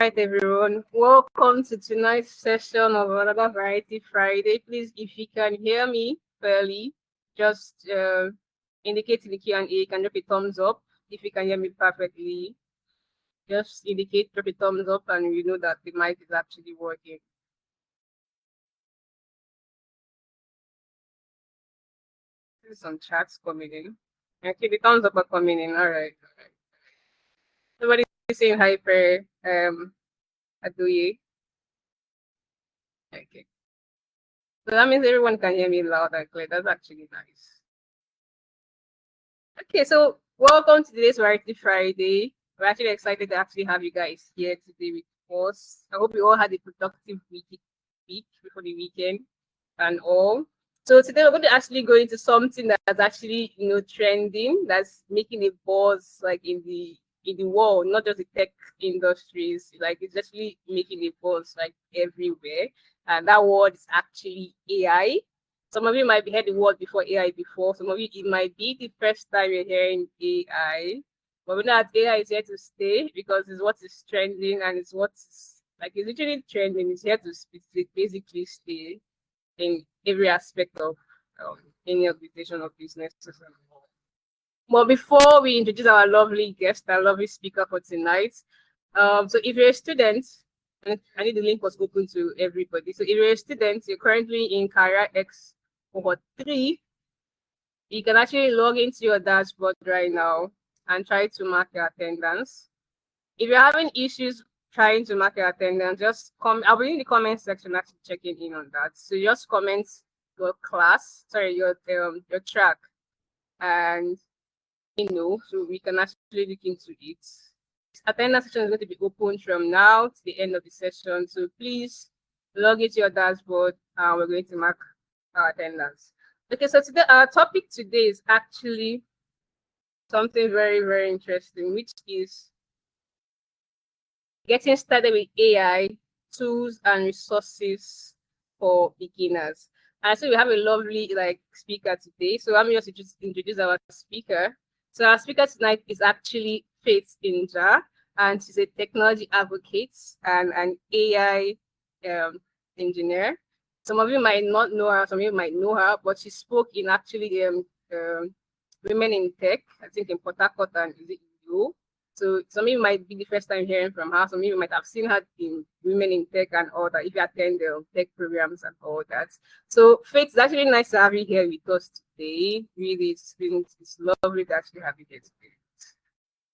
Right, everyone. Welcome to tonight's session of another Variety Friday. Please, if you can hear me clearly, just indicate in the Q&A. You can drop a thumbs up. If you can hear me perfectly, just indicate, drop a thumbs up, and you know that the mic is actually working. There's some chats coming in. Okay, the thumbs up are coming in. All right. Somebody saying hyper Adoye. Okay. So that means everyone can hear me loud and clear. That's actually nice. Okay, so welcome to today's Variety Friday. We're actually excited to actually have you guys here today with us. I hope you all had a productive week before the weekend and all. So today we're going to actually go into something that's actually trending, that's making a buzz like in the world, not just the tech industries. Like it's actually making a buzz like everywhere, and that word is actually AI. Some of you might be heard the word before AI before. Some of you, it might be the first time you're hearing AI. But we know that AI is here to stay because it's what is trending and it's what's like it's literally trending. It's here to basically stay in every aspect of any organization or businesses. But before we introduce our lovely guest, our lovely speaker for tonight, so if you're a student, and I need the link was open to everybody. So if you're a student, you're currently in CareerEx cohort 3, you can actually log into your dashboard right now and try to mark your attendance. If you're having issues trying to mark your attendance, just come. I'll be in the comment section actually checking in on that. So just comment your your track, and so we can actually look into it. Attendance session is going to be open from now to the end of the session. So please log into your dashboard and we're going to mark our attendance. Okay, so today our topic today is actually something very, very interesting, which is getting started with AI tools and resources for beginners. And so we have a lovely speaker today. So I'm just introduce our speaker. So our speaker tonight is actually Faith Njah, and she's a technology advocate and an AI engineer. Some of you might not know her, some of you might know her, but she spoke in actually Women in Tech, I think in Port Harcourt and is it you? So some of you might be the first time hearing from her. Some of you might have seen her in Women in Tech and all that, if you attend the tech programs and all that. So Faith, it's actually nice to have you here with us today. Really, it's lovely to actually have you here today.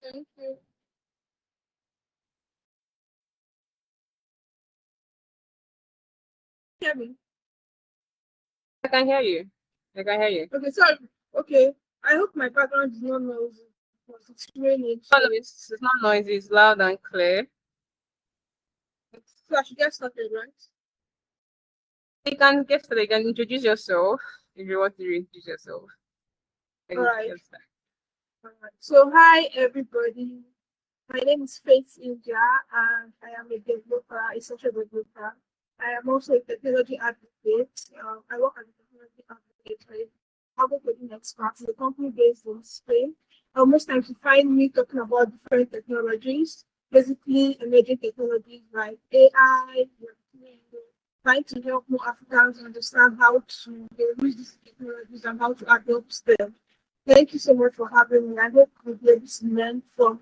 Thank you. Hear me? I can hear you. I can hear you. Okay, sorry. Okay. I hope my background is not noisy because it's raining. Oh, no, it's not noisy, it's loud and clear. So I should get started, right? You can get started. You can introduce yourself if you want to introduce yourself. All right. All right. So hi everybody. My name is Faith Njah and I am a developer, a software developer. I am also a technology advocate. I work as a technology advocate. I work with an expert, a company based in Spain. Most times you find me talking about different technologies, basically emerging technologies like AI, trying to help more Africans understand how to use these technologies and how to adopt them. Thank you so much for having me. I hope you'll be able to learn from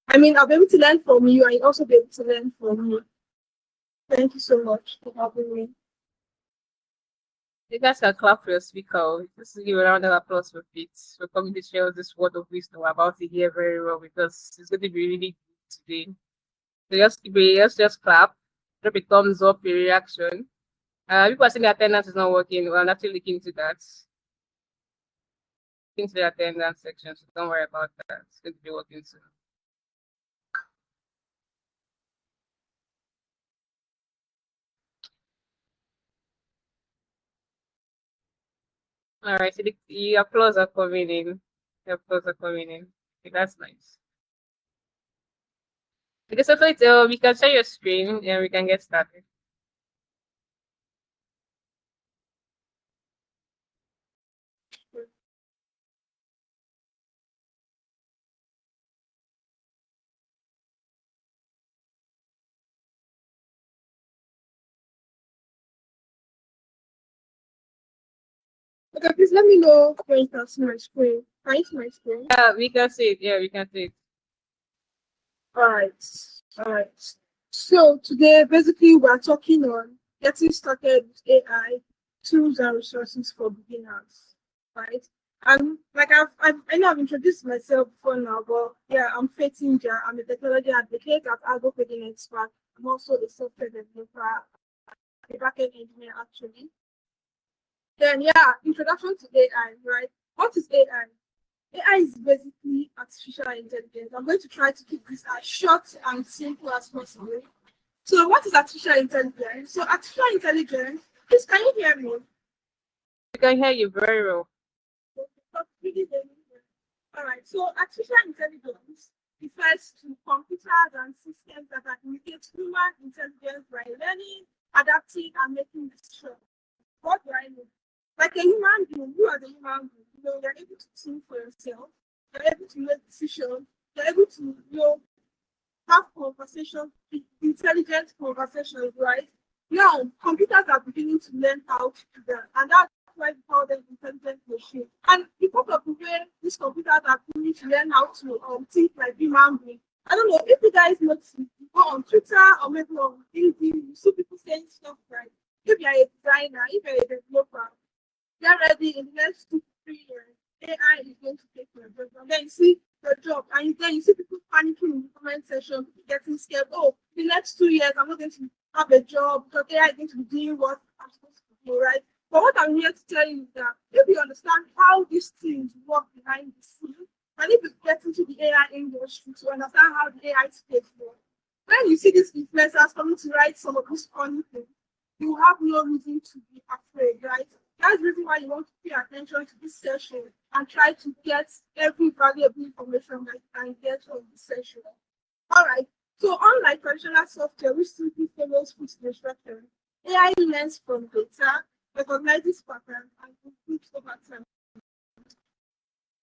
I'll be able to learn from you and also be able to learn from me. Thank you so much for having me. You guys can clap for your speaker. Just give a round of applause for Pete for coming to share this word of wisdom about to hear very well because it's going to be really good today. So just clap, drop a thumbs up, a reaction. People are saying the attendance is not working. Well, I'm actually looking into that. Into the attendance section, so don't worry about that. It's going to be working soon. All right, so the applause are coming in. The applause are coming in. Okay, that's nice. Okay, so Faith, we can share your screen and we can get started. Okay, please let me know when you can see my screen. Can you see my screen? Yeah, we can see it. Yeah, we can see it. All right. All right. So today, basically, we're talking on getting started with AI tools and resources for beginners, right? And like I know I've introduced myself before now, but yeah, I'm Faith Njah. I'm a technology advocate at Algo Coding Expert. I'm also a software developer, a backend engineer actually. Then yeah, introduction to AI, right? What is AI? AI is basically artificial intelligence. I'm going to try to keep this as short and simple as possible. So, what is artificial intelligence? So, artificial intelligence, please, can you hear me? We can hear you very well. All right. So, artificial intelligence refers to computers and systems that imitate human intelligence by learning, adapting, and making decisions. What do I mean? Like a human being, you as a human being, you're able to think for yourself, you're able to make decisions, you're able to, have conversations, intelligent conversations, right? Now, computers are beginning to learn how to do that, and that's why we call them intelligent machines. And because of the way these computers are beginning to learn how to think like human beings, I don't know if you guys notice, you go on Twitter or maybe on LinkedIn, you see people saying stuff like, if you're a designer, if you're a developer, get ready in the next 2 to 3 years. AI is going to take your job. And then you see your job, and then you see people panicking in the comment section, people getting scared. Oh, the next 2 years, I'm not going to have a job because AI is going to be doing what I'm supposed to do, right? But what I'm here to tell you is that if you understand how these things work behind the scenes, and if you get into the AI industry to understand how the AI space works, when you see these influencers coming to write some of these funny things, you have no reason to be afraid, right? That's the reason why you want to pay attention to this session and try to get every valuable information that you can get from this session. All right. So unlike traditional software, which simply follows foot instructions, AI learns from data, recognizes patterns, and improves over time.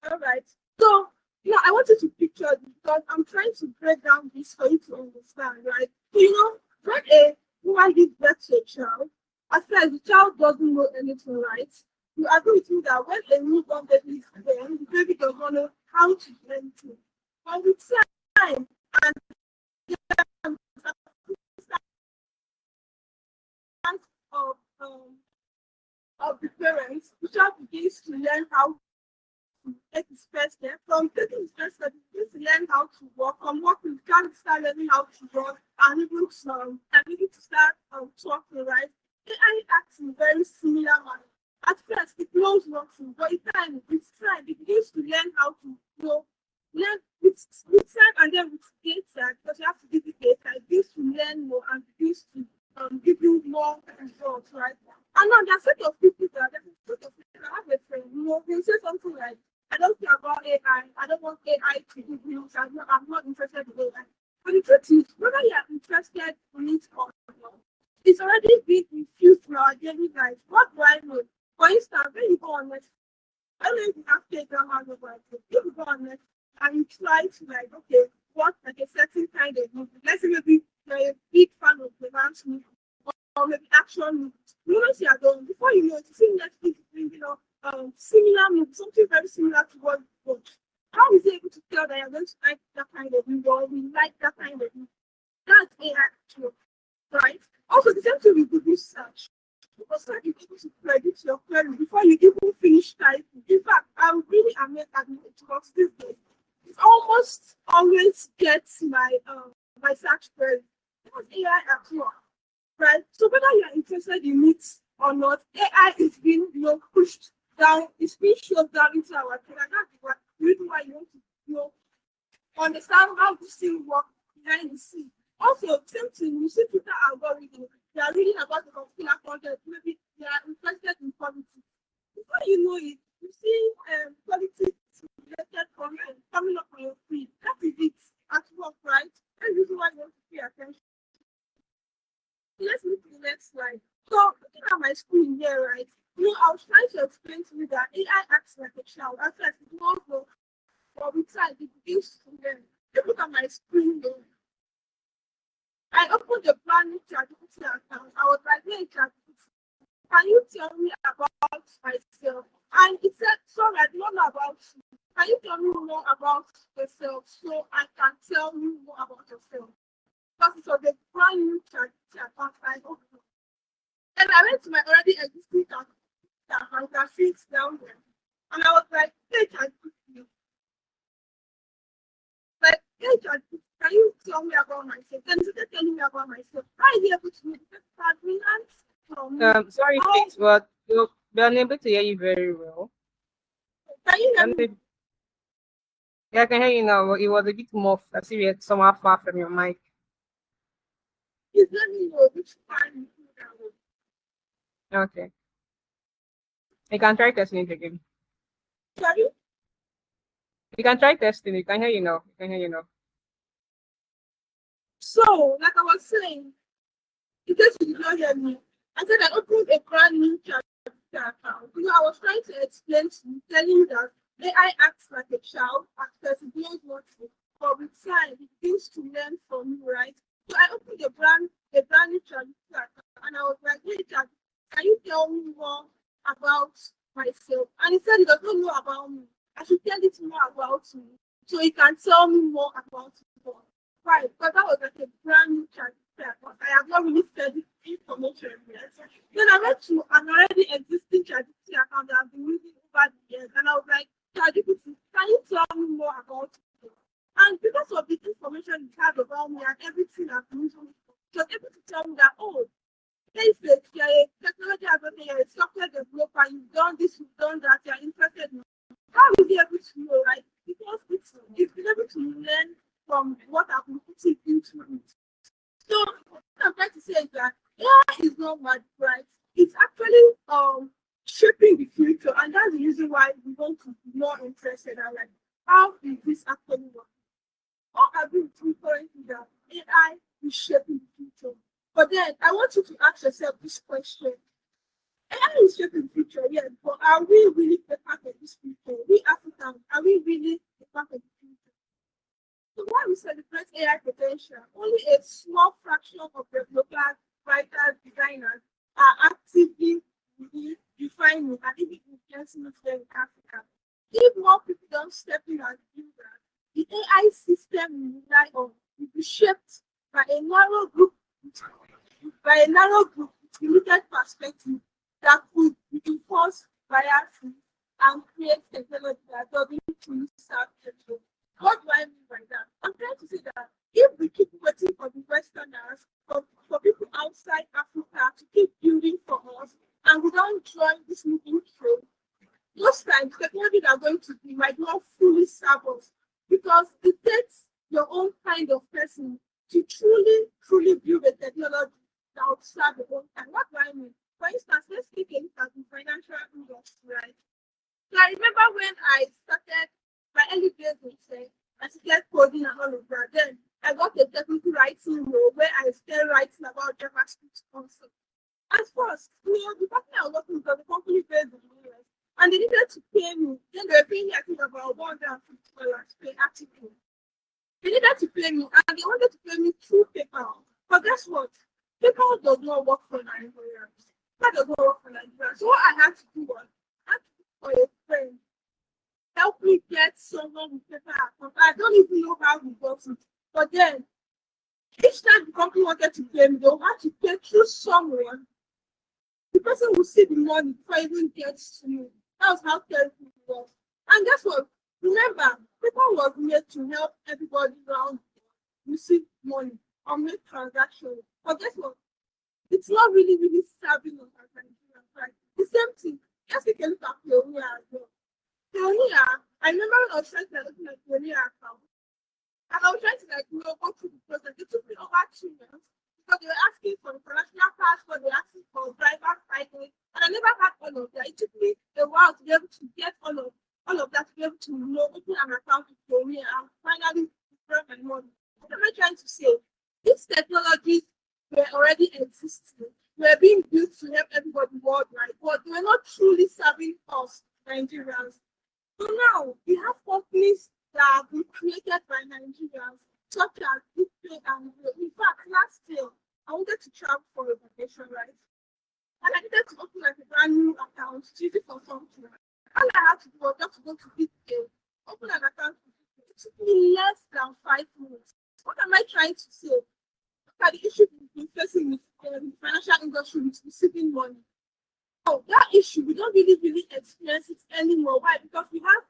All right. So I want you to picture this because I'm trying to break down this for you to understand, right? So, when a woman gives birth to a child, as far the child doesn't know anything, right? You agree with me that when a newborn baby is born, the baby does not know how to do anything. But with time and the of um, of the parents, the child begins to learn how to take his first step. From taking his first step, he begins to learn how to walk. From walking, he can start learning how to run and even and even to start talking, right? AI acts in very similar manner. At first, it knows nothing, but with time, it begins to learn how to learn with time and then with data, because you have to give it data, it begins to learn more and begins to give you more results, right? And now there's a set of people I have a friend, they say something like, I don't care about AI, I don't want AI to give me, I'm not interested in AI. But the truth is, whether you are interested in it or not, it's already been infused in our daily life. What do I know? For instance, when you go on Netflix, I don't know if you have Telegram or whatever, if you go on Netflix and you try to like, okay, what like a certain kind of movie, let's say maybe you're a big fan of the dance movie or maybe action movies. Once you are done, before you know it, you see Netflix bringing up similar movies, something very similar to what you watch. How is it able to tell that you're going to like that kind of movie or we like that kind of movie? That's AI, right? Also, the same thing with Google search. Because search is able to predict your query before you even finish typing. In fact, I'm really amazed at it because these days it almost always gets my search query. Because AI at work, right? So whether you're interested in it or not, AI is being pushed down, it's being shoved down into our brain. And that's the reason why you want to understand how this thing works behind the scene. Also, same thing, you see Twitter algorithm, they are reading about the particular content, maybe they are interested in politics. Before you know it, you see politics related content coming up on your feed. That is it at work, right? And this is why you want to pay attention. Let's move to the next slide. So, looking at my screen here, right? I was trying to explain to you that AI acts like a child. At first, it knows but with time, it begins to learn. Look at my screen though. I opened the brand new ChatGPT account. I was like, hey, ChatGPT, can you tell me about myself? And it said, sorry, I do not know about you. Can you tell me more about yourself so I can tell you more about yourself? Because it was a brand new account I opened. And I went to my already existing account that sits down there. And I was like, hey, like, hey, can you tell me about myself? Then he started telling me about myself. How is he able to make that Sorry, Faith, but we're unable to hear you very well. Can you hear me? Yeah, I can hear you now. But it was a bit more as if you're somewhere far from your mic. Please let me know which time. Okay. You can try testing it again. Sorry? You can try testing. You can hear you now. You can hear you now. So, like I was saying, in case you did not hear me, I said I opened a brand new account. You know, I was trying to explain to you, telling you that AI acts like a child at first, it knows what to do, but with time, it begins to learn from you, right? So I opened a brand new account, and I was like, hey, Chat, can you tell me more about myself? And he said he doesn't know about me. I should tell it more about me, so he can tell me more about me. Right, because that was like a brand new chat. But I have not really fed the information yet. Then I went to an already existing ChatGPT account that I've been using over the years, and I was like, ChatGPT, can you tell me more about it? And because of the information it has about me and everything I've been using, it was able to tell me that, oh, hey, Faith, you're a technology advocate, you're a software developer, you've done this, you've done that, you're interested in. How is he able to know, right? Because it's been able to learn from what I've been putting into it. So what I'm trying to say is that AI is not mad, right? It's actually shaping the future, and that's the reason why we want to be more interested in like how is this actually working? All I agree with you currently that AI is shaping the future. But then I want you to ask yourself this question. AI is shaping the future, yes, but are we really the part of this future? We Africans, are we really the part of the future? So while we celebrate AI potential, only a small fraction of developers, writers, designers are actively defining and even influencing it here in Africa. If more people don't step in and do that, the AI system we rely on will be shaped by a narrow group with limited perspective that could reinforce biases and create technology that doesn't truly serve people. What do I mean by that? I'm trying to say that if we keep waiting for the Westerners, for people outside Africa to keep building for us, and we don't join this moving trade, most times technology that are going to be might not fully serve us because it takes your own kind of person to truly build a technology that would serve the whole time. What do I mean? For instance, let's take a look at the financial industry, right? So I remember when I started my early days in say, I started coding and all of that. Then I got a technical writing role where I started writing about JavaScript also. At first, the company I was working with was a company based in the US, and they needed to pay me. Then they were paying me, I think, about $150 per article. They needed to pay me, and they wanted to pay me through PayPal. But guess what? PayPal does not work for Nigerians. That does not work for Nigerians. So what I had to do was, I had to look for a friend, help me get someone with PayPal. I don't even know how we got it. But then, each time the company wanted to pay me, they would have to pay through someone. The person will see the money before it even gets to you. That was how terrible it was. And guess what? Remember, people was made to help everybody around receive money or make transactions. But guess what? It's not really serving us as Nigerians, right? The same thing. Let's take a look at Pioneer as well. Pioneer, I remember when I was trying to open a Pioneer account, and I was trying to go through the process. It took me over 2 months because they were asking for international passport, they were asking for driver's license, and I never had all of that. It took me a while to be able to get all of that to be able to open an account with me and finally withdraw my money. What am I trying to say? These technologies were already existing, were being built to help everybody worldwide, but they were not truly serving us, Nigerians. So now we have companies that have been created by Nigerians, such as Bigpay and Wheel. In fact, last year I wanted to travel for a vacation, right? And I needed to open like a brand new account, choosing for something. to hit open an account. It took me less than 5 minutes. What am I trying to say? Look at the issue we've been facing with the financial industry with receiving money. Oh, that issue, we don't really experience it anymore. Why? Because we have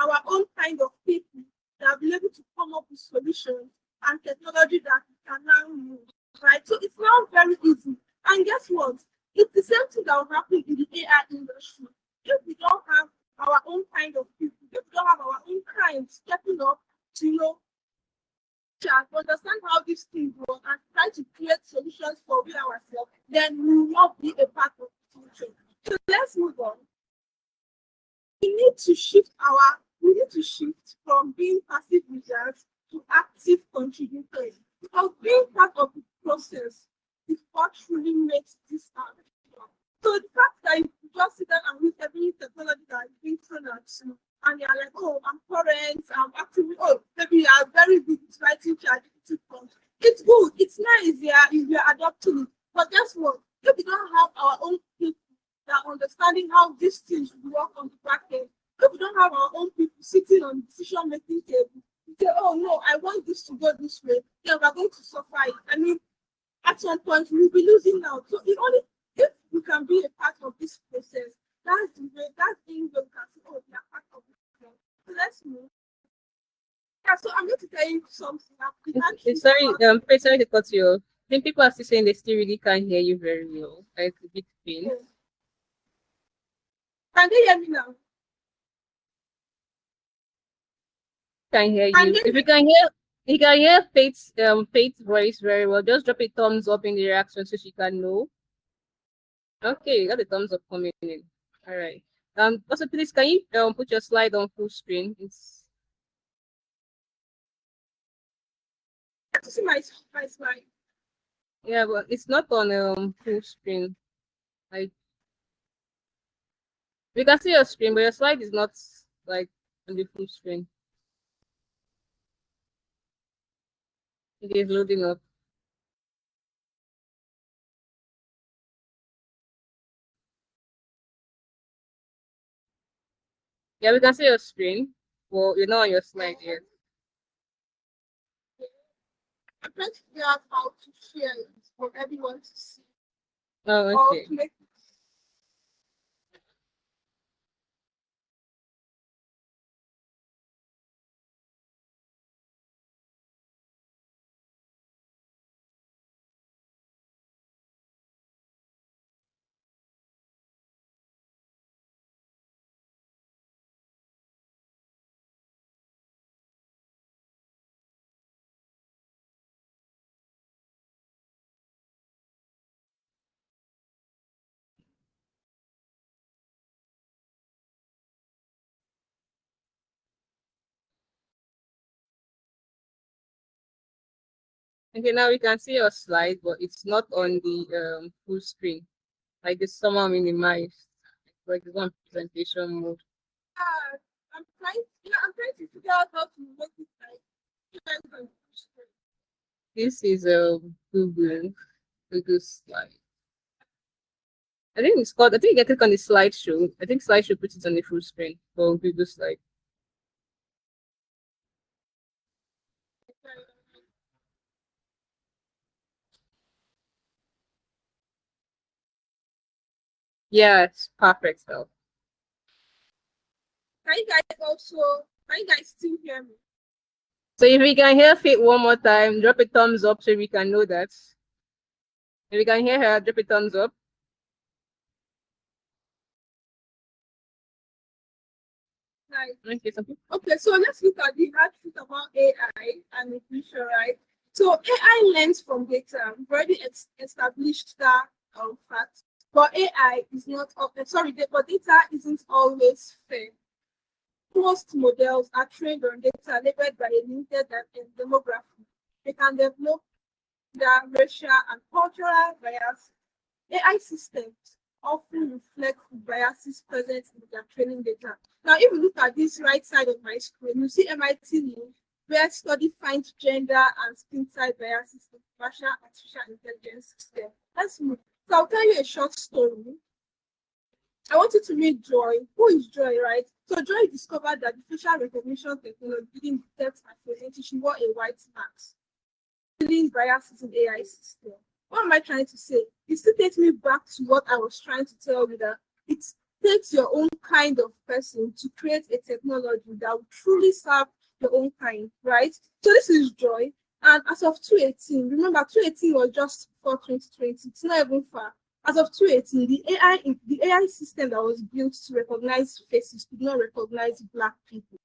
our own kind of people that have been able to come up with solutions and technology that we can now use. Right? So it's now very easy. And guess what? It's the same thing that will happen in the AI industry. If we don't have our own kind of people, if we don't have our own kind stepping up to to understand how these things work and try to create solutions for we ourselves, then we will not be a part of the future. So let's move on. We need to shift from being passive users to active contributors. Because being part of the process is what truly makes this happen. So the fact that you just sit down and use every technology that is being thrown at you, and you're like, oh, I'm current, I'm active, oh, maybe you are very good at writing ChatGPT prompt. It's good, it's nice, yeah, if you're adopting it. But guess what? If we don't have our own people that are understanding how these things work on the back end, if we don't have our own people sitting on the decision-making table, we say, oh no, I want this to go this way, then we're going to suffer it. I mean, at some point we'll be losing out. So if we can be a part of this process, that's the way, that's the way we can say, oh, we are part of this process. So let's move. Yeah, so I'm going to tell you something. Sorry to cut you off. I think people are still saying they still really can't hear you very well. Like a bit faint. Yeah. Can they hear me now? Can hear you. If you can hear Faith's voice very well, just drop a thumbs up in the reaction so she can know. Okay, got the thumbs up coming in. All right. Also, please, can you put your slide on full screen? It's to see my slide. Yeah, but it's not on full screen. Like we can see your screen, but your slide is not like on the full screen. It is loading up. Yeah, we can see your screen. Well, you're not on your slide yet. I'm trying to figure out how to share it for everyone to see. Oh, okay. Okay, now we can see your slide, but it's not on the full screen. Like it's somehow minimized. Like it's on presentation mode. I'm trying to figure out how to make it like This is a Google slide. I think it's called. I think you can click on the slideshow. I think slideshow puts it on the full screen for Google slide. Yeah, it's perfect though. Can you guys still hear me? So if we can hear Faith one more time, drop a thumbs up so we can know that. If we can hear her, drop a thumbs up. Nice. Okay, so let's look at the hard truth about AI and the future, right? So AI learns from data. We've already established that fact. But AI is not but data isn't always fair. Most models are trained on data labeled by a limited demographic. They can develop their racial and cultural bias. AI systems often reflect the biases present in their training data. Now, if you look at this right side of my screen, you see MIT link where study finds gender and skin type biases in commercial artificial intelligence system. Let's move. So I'll tell you a short story. I want you to meet Joy. Who is Joy, right? So Joy discovered that the facial recognition technology didn't detect her face until she wore a white mask. Feelings biases in AI system. What am I trying to say? It still takes me back to what I was trying to tell you, that it takes your own kind of person to create a technology that will truly serve your own kind, right? So this is Joy. And as of 2018, remember 2018 was just before 2020. It's not even far. As of 2018, the AI system that was built to recognize faces could not recognize Black people.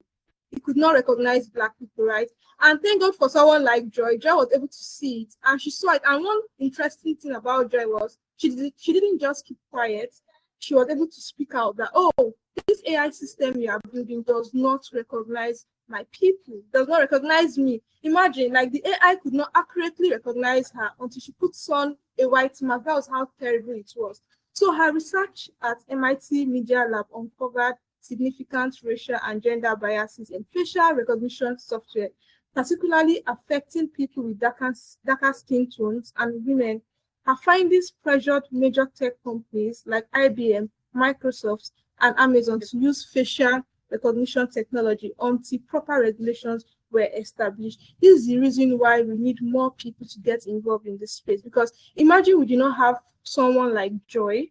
It could not recognize Black people, right? And thank God for someone like Joy. Joy was able to see it, and she saw it. And one interesting thing about Joy was she didn't just keep quiet. She was able to speak out that, oh, this AI system you are building does not recognize my people, does not recognize me. Imagine, like, the AI could not accurately recognize her until she puts on a white mask. That was how terrible it was. So her research at MIT Media Lab uncovered significant racial and gender biases in facial recognition software, particularly affecting people with darker skin tones and women. Her findings pressured major tech companies like IBM, Microsoft, and Amazon to use facial recognition technology until proper regulations were established. This is the reason why we need more people to get involved in this space, because imagine we do not have someone like Joy,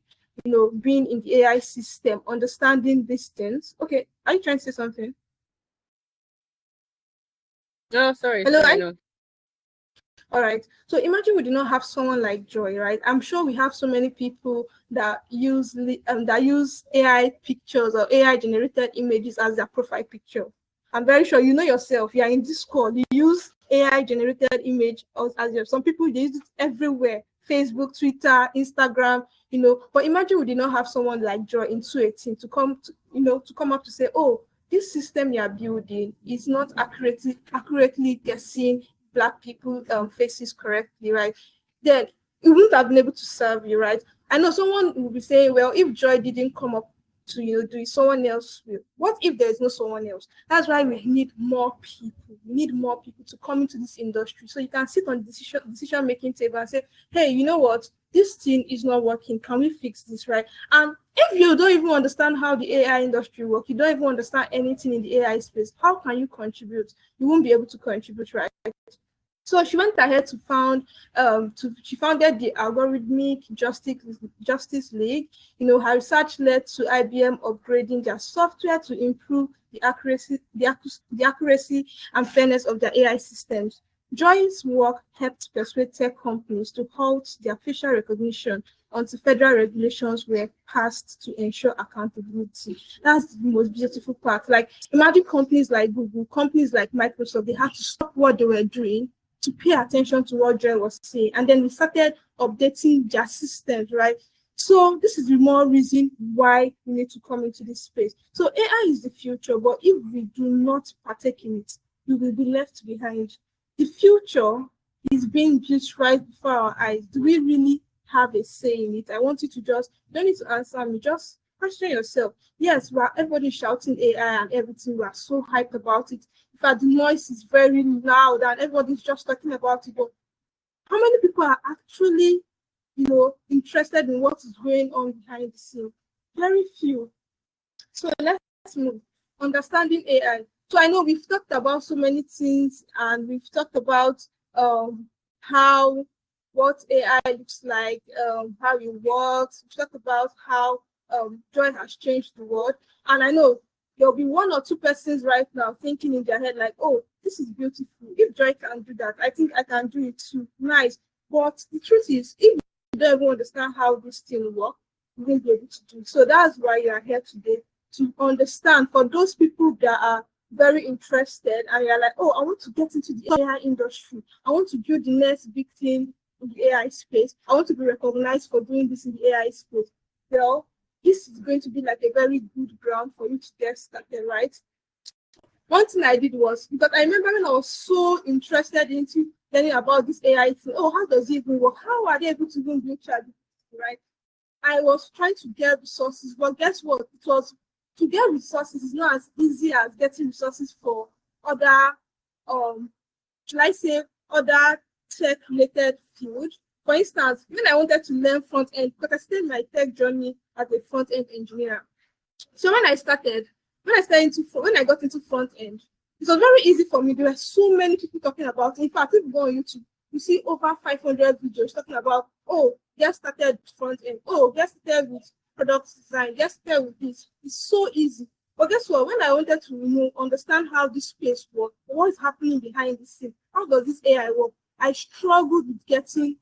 being in the AI system, understanding these things. Okay, are you trying to say something? No, sorry, Hello, no. All right. So imagine we do not have someone like Joy, right? I'm sure we have so many people that use AI pictures or AI generated images as their profile picture. I'm very sure you know yourself. You are in Discord. You use AI generated image as your. Some people, they use it everywhere: Facebook, Twitter, Instagram. But imagine we did not have someone like Joy in 2018 to come up to say, oh, this system you are building is not accurately guessing Black people faces correctly, right? Then it wouldn't have been able to serve you, right? I know someone will be saying, well, if Joy didn't come up to do it, someone else will. What if there's no someone else? That's why we need more people. We need more people to come into this industry, so you can sit on the decision making table and say, hey, you know what? This thing is not working. Can we fix this, right? And if you don't even understand how the AI industry works, you don't even understand anything in the AI space, how can you contribute? You won't be able to contribute, right? So she went ahead to she founded the Algorithmic Justice League. Her research led to IBM upgrading their software to improve the accuracy and fairness of their AI systems. Joy's work helped persuade tech companies to halt their facial recognition until federal regulations were passed to ensure accountability. That's the most beautiful part. Like, imagine companies like Google, companies like Microsoft, they had to stop what they were doing to pay attention to what Joy was saying. And then we started updating their systems, right? So this is the more reason why we need to come into this space. So AI is the future, but if we do not partake in it, we will be left behind. The future is being built right before our eyes. Do we really have a say in it? I want you to you don't need to answer me, just question yourself. Yes, everybody's shouting AI and everything. We are so hyped about it. In fact, the noise is very loud and everybody's just talking about it. But how many people are actually, interested in what is going on behind the scene? Very few. So let's move. Understanding AI. So I know we've talked about so many things, and we've talked about how what AI looks like, how it works. We've talked about how Joy has changed the world. And I know there'll be one or two persons right now thinking in their head like, oh, this is beautiful. If Joy can do that, I think I can do it too. Nice. But the truth is, if you don't even understand how this thing works, you won't be able to do it. So that's why you are here today, to understand. For those people that are very interested and you're like, oh, I want to get into the AI industry. I want to build the next big thing in the AI space. I want to be recognized for doing this in the AI space. Well, this is going to be like a very good ground for you to get started, right? One thing I did was, because I remember when I was so interested into learning about this AI thing, oh, how does it even work? How are they able to even build ChatGPT, right? I was trying to get resources, but guess what? It was to get resources is not as easy as getting resources for other, should I say, other tech-related fields. For instance, when I wanted to learn front end, because I started my tech journey as a front end engineer. So when I got into front end, it was very easy for me. There were so many people talking about it. In fact, if you go on YouTube, you see over 500 videos talking about, oh, get started with front end. Oh, get started with product design. Get started with this. It's so easy. But guess what? When I wanted to understand how this space works, what is happening behind the scene, how does this AI work, I struggled with getting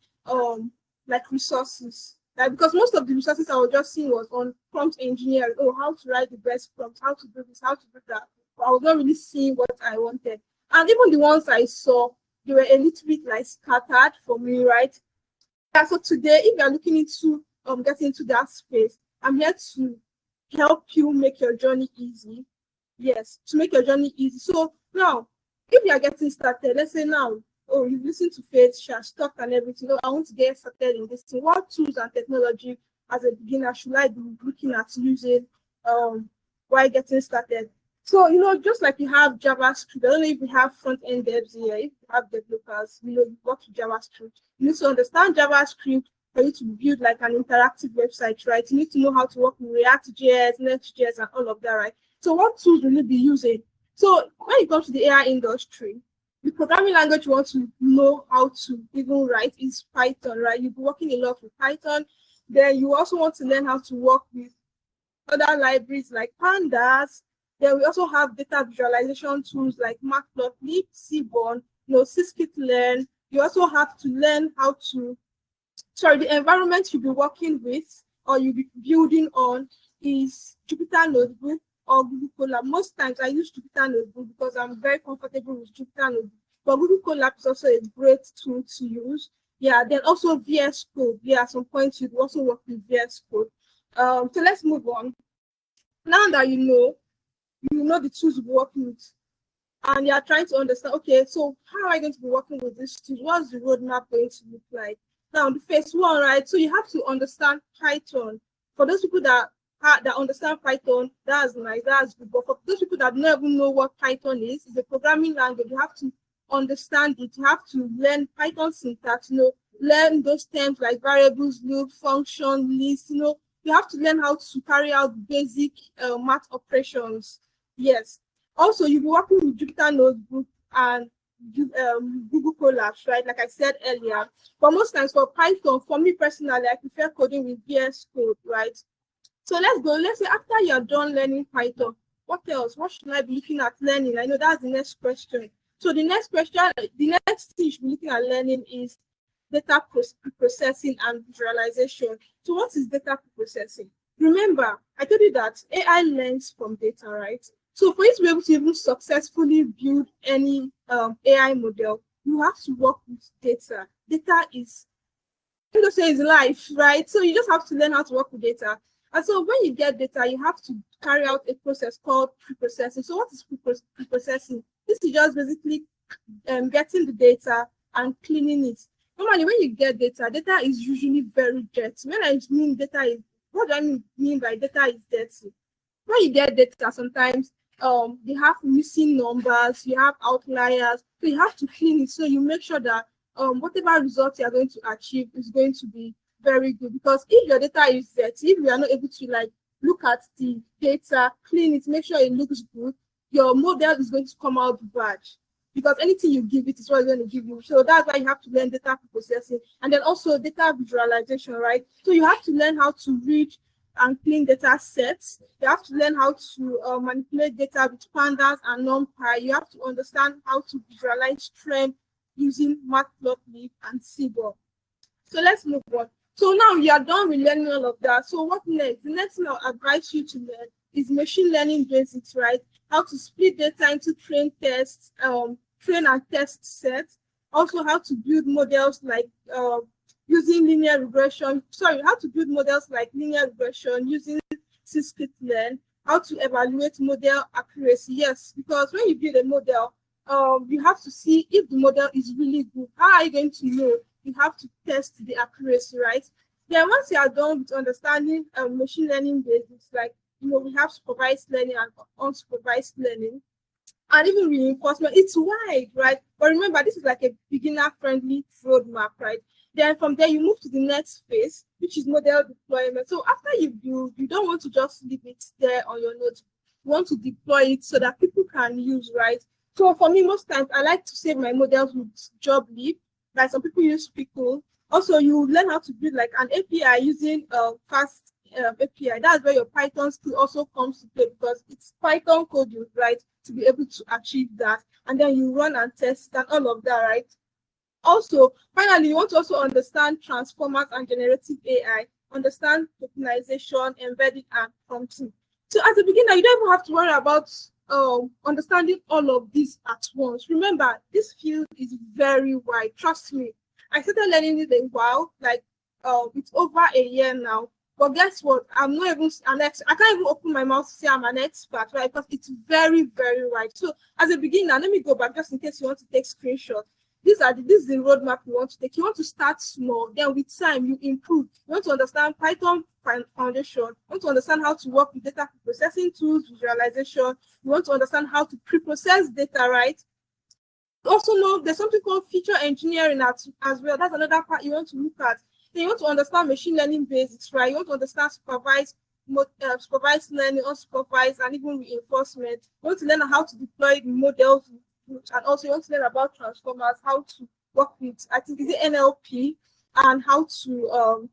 like resources. Like, because most of the resources I was just seeing was on prompt engineering. Oh, how to write the best prompts, how to do this, how to do that. But I was not really seeing what I wanted. And even the ones I saw, they were a little bit like scattered for me, right? Yeah, so today, if you're looking into getting into that space, I'm here to help you make your journey easy. Yes, to make your journey easy. So now, if you are getting started, let's say now, oh, you've listened to Faith Njah, talk and everything. Oh, I want to get started in this thing. What tools and technology as a beginner should I be looking at using while getting started? So, just like you have JavaScript, I don't know if you have front-end devs here, if you have developers, you work with JavaScript. You need to understand JavaScript for you to build like an interactive website, right? You need to know how to work with React.js, Next.js, and all of that, right? So what tools will you be using? So when it comes to the AI industry, the programming language you want to know how to even write is Python, right? You'll be working a lot with Python. Then you also want to learn how to work with other libraries like Pandas. Then we also have data visualization tools like Matplotlib, Seaborn, scikit-learn. You also have to learn how to, the environment you'll be working with or you'll be building on is Jupyter Notebook or Google Colab. Most times I use Jupyter Notebook because I'm very comfortable with Jupyter Notebook. But Google Colab is also a great tool to use. Yeah, then also VS Code. Yeah, at some point you'd also work with VS Code. So let's move on. Now that you know the tools you're working with, and you're trying to understand, okay, so how am I going to be working with these tools? What's the roadmap going to look like? Now, the first one, right? So you have to understand Python. For those people that understand Python, that's nice, that's good. But for those people that never know what Python is, it's a programming language. You have to understand it. You have to learn Python syntax, learn those terms like variables, loop, function, list, you have to learn how to carry out basic math operations. Yes. Also, you'll be working with Jupyter Notebook and Google Colabs, right? Like I said earlier. But most times for Python, for me personally, I prefer coding with VS Code, right? So let's go. Let's say after you're done learning Python, what else? What should I be looking at learning? I know that's the next question. So the next thing you should be looking at learning is data processing and visualization. So what is data processing? Remember, I told you that AI learns from data, right? So for you to be able to even successfully build any AI model, you have to work with data. Data is, is life, right? So you just have to learn how to work with data. And so when you get data, you have to carry out a process called pre-processing. So what is pre-processing? This is just basically getting the data and cleaning it. Normally, when you get data is usually very dirty. When I mean data is, what do I mean by data is dirty? When you get data, sometimes they have missing numbers, you have outliers, so you have to clean it. So you make sure that whatever result you are going to achieve is going to be very good. Because if your data is dirty, if you are not able to look at the data, clean it, make sure it looks good, your model is going to come out bad. Because anything you give it is what it's going to give you. So that's why you have to learn data processing and then also data visualization, right? So you have to learn how to read and clean data sets. You have to learn how to manipulate data with pandas and NumPy. You have to understand how to visualize trend using Matplotlib and Seaborn. So let's move on. So now you are done with learning all of that. So what next? The next thing I'll advise you to learn is machine learning basics, right? How to split data into train and test sets. Also how to build models like using linear regression. How to build models like linear regression using scikit-learn. How to evaluate model accuracy. Yes, because when you build a model, you have to see if the model is really good. How are you going to know? You have to test the accuracy, right? Then once you are done with understanding machine learning basics, like we have supervised learning and unsupervised learning. and even reinforcement. It's wide, right? But remember, this is like a beginner-friendly roadmap, right? Then from there, you move to the next phase, which is model deployment. So after you build, you don't want to just leave it there on your notes. You want to deploy it so that people can use, right? So for me, most times, I like to save my models with job leap. Like some people use Pickle. Also, you learn how to build like an API using fast API. That's where your Python skill also comes to play because it's Python code you write to be able to achieve that. And then you run and test and all of that, right? Also, finally, you want to also understand transformers and generative AI, understand tokenization, embedding, and prompting. So as a beginner, you don't even have to worry about understanding all of these at once. Remember, this field is very wide. Trust me. I started learning it a while, like it's over a year now. But guess what? I'm not even an expert. I can't even open my mouth to say I'm an expert, right? Because it's very, very wide. So as a beginner, let me go back just in case you want to take screenshots. This is the roadmap you want to take. You want to start small, then with time you improve. You want to understand Python foundation. You want to understand how to work with data processing tools, visualization. You want to understand how to pre-process data, right? You also know there's something called feature engineering as well. That's another part you want to look at. Then you want to understand machine learning basics, right? You want to understand supervised learning, unsupervised, and even reinforcement. You want to learn how to deploy the models, and also you want to learn about transformers, how to work with, I think, is it NLP, and how to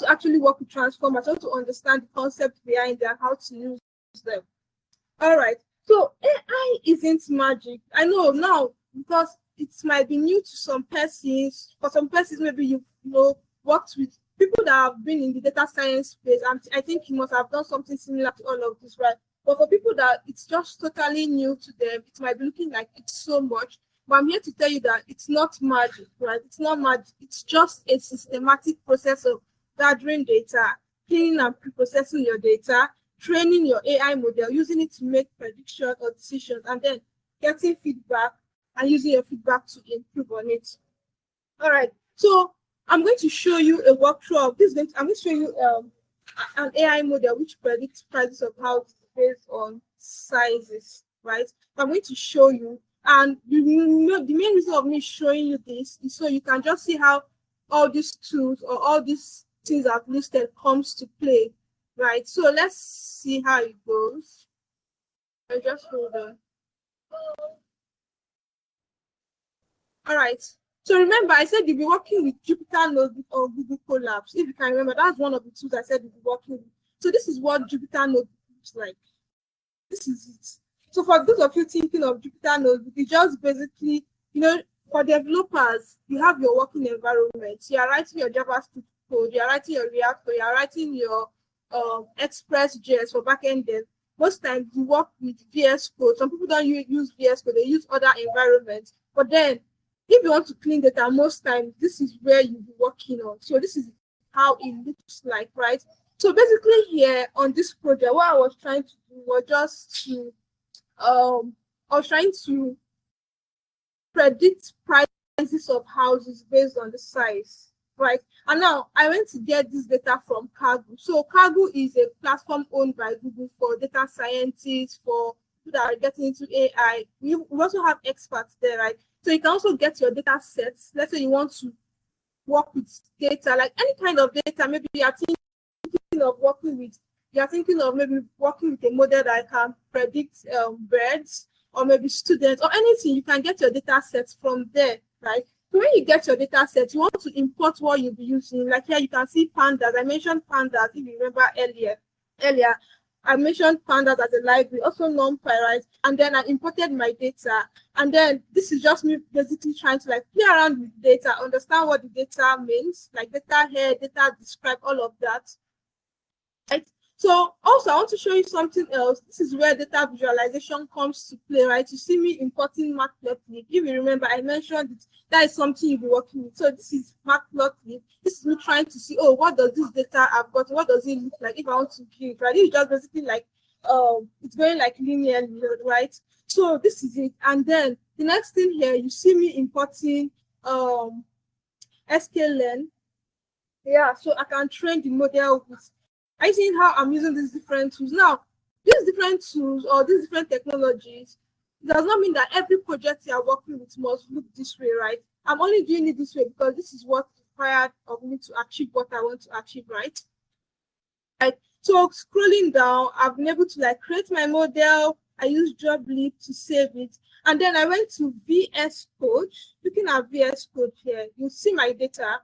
actually work with transformers, how to understand the concept behind them, how to use them. All right. So AI isn't magic. I know now because it might be new to some persons. For some persons, maybe you know worked with people that have been in the data science space, and I think you must have done something similar to all of this, right? But for people that it's just totally new to them, it might be looking like it's so much. But I'm here to tell you that it's not magic, right? It's not magic. It's just a systematic process of gathering data, cleaning and pre-processing your data, training your AI model, using it to make predictions or decisions, and then getting feedback and using your feedback to improve on it. All right. So I'm going to show you a walkthrough of this. I'm going to show you an AI model which predicts prices of houses based on sizes, right? I'm going to show you, and you know the main reason of me showing you this is so you can just see how all these tools or all these things I've listed comes to play, right? So let's see how it goes. I just hold on. All right. So remember, I said you'll be working with Jupyter Notebook or Google Colabs. If you can remember, that's one of the tools I said you'll be working with. So this is what Jupyter Notebook looks like. This is it. So for those of you thinking of Jupyter Notebook, it's just basically, for developers, you have your working environment. You are writing your JavaScript code, you are writing your React code, you are writing your Express.js for backend dev. Most times you work with VS Code. Some people don't use VS Code, they use other environments. But then if you want to clean data, most times this is where you'll be working on. So this is how it looks like, right? So basically here on this project, what I was trying to do was just to predict prices of houses based on the size, right? And now I went to get this data from Kaggle. So Kaggle is a platform owned by Google for data scientists, for people that are getting into AI. We also have experts there, right? So you can also get your data sets. Let's say you want to work with data, like any kind of data. Maybe you're thinking of maybe working with a model that can predict birds, or maybe students, or anything. You can get your data sets from there, right? So when you get your data set, you want to import what you'll be using. Like here, you can see pandas. I mentioned pandas, if you remember earlier. I mentioned pandas as a library, also NumPy, right? And then I imported my data. And then this is just me basically trying to like play around with data, understand what the data means, like data here, data describe, all of that. Right? So also I want to show you something else. This is where data visualization comes to play, right? You see me importing Matplotlib. If you remember, I mentioned it. That is something you'll be working with. So this is Matplotlib. This is me trying to see, oh, what does this data I've got? What does it look like if I want to view it, right? It's just basically like it's going like linearly, right? So this is it. And then the next thing here, you see me importing sklearn. Yeah, so I can train the model with. Are you seeing how I'm using these different tools? Now, these different tools or these different technologies, It does not mean that every project you are working with must look this way, right? I'm only doing it this way because this is what is required of me to achieve what I want to achieve, right? Right. So scrolling down, I've been able to like create my model. I use job lead to save it. And then I went to VS Code. Looking at VS Code here, you see my data.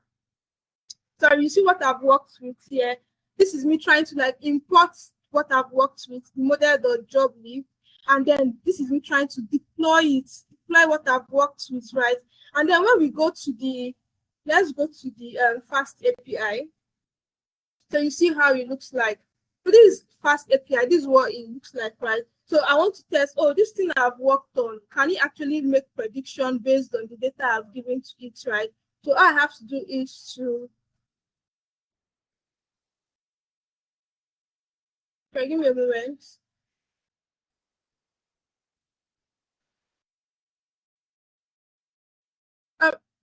So you see what I've worked with here. This is me trying to like import what I've worked with, model.job lead. And then this is me trying to deploy what I've worked with, right? And then when we go to let's go to the fast API. So you see how it looks like. So this is fast API. This is what it looks like, right? So I want to test, this thing I've worked on, can it actually make prediction based on the data I've given to it, right? So all I have to do is to, give me a moment.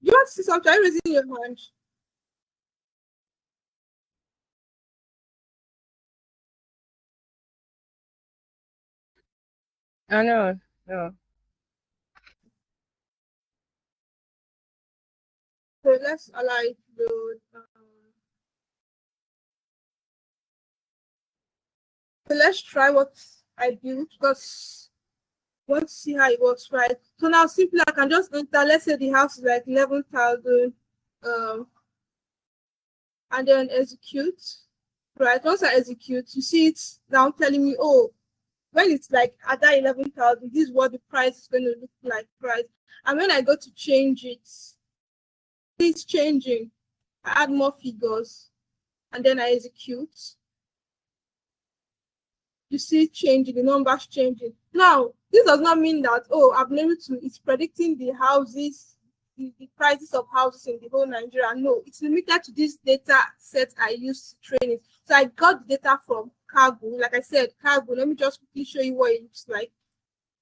You want to see something? Are you raising your hand? I know. No. So let's allow it to load. So let's try what I built because I want to see how it works, right? So now simply I can just enter, let's say the house is like 11,000, and then execute, right? Once I execute, you see it now telling me, when it's like at that 11,000, this is what the price is going to look like, right? And when I go to change it, it's changing. I add more figures, and then I execute. You see changing, the numbers changing. Now, this does not mean that, I've been able to, it's predicting the houses, the prices of houses in the whole Nigeria. No, it's limited to this data set I used to train it. So I got data from Cargo. Like I said, Cargo, let me just quickly show you what it looks like.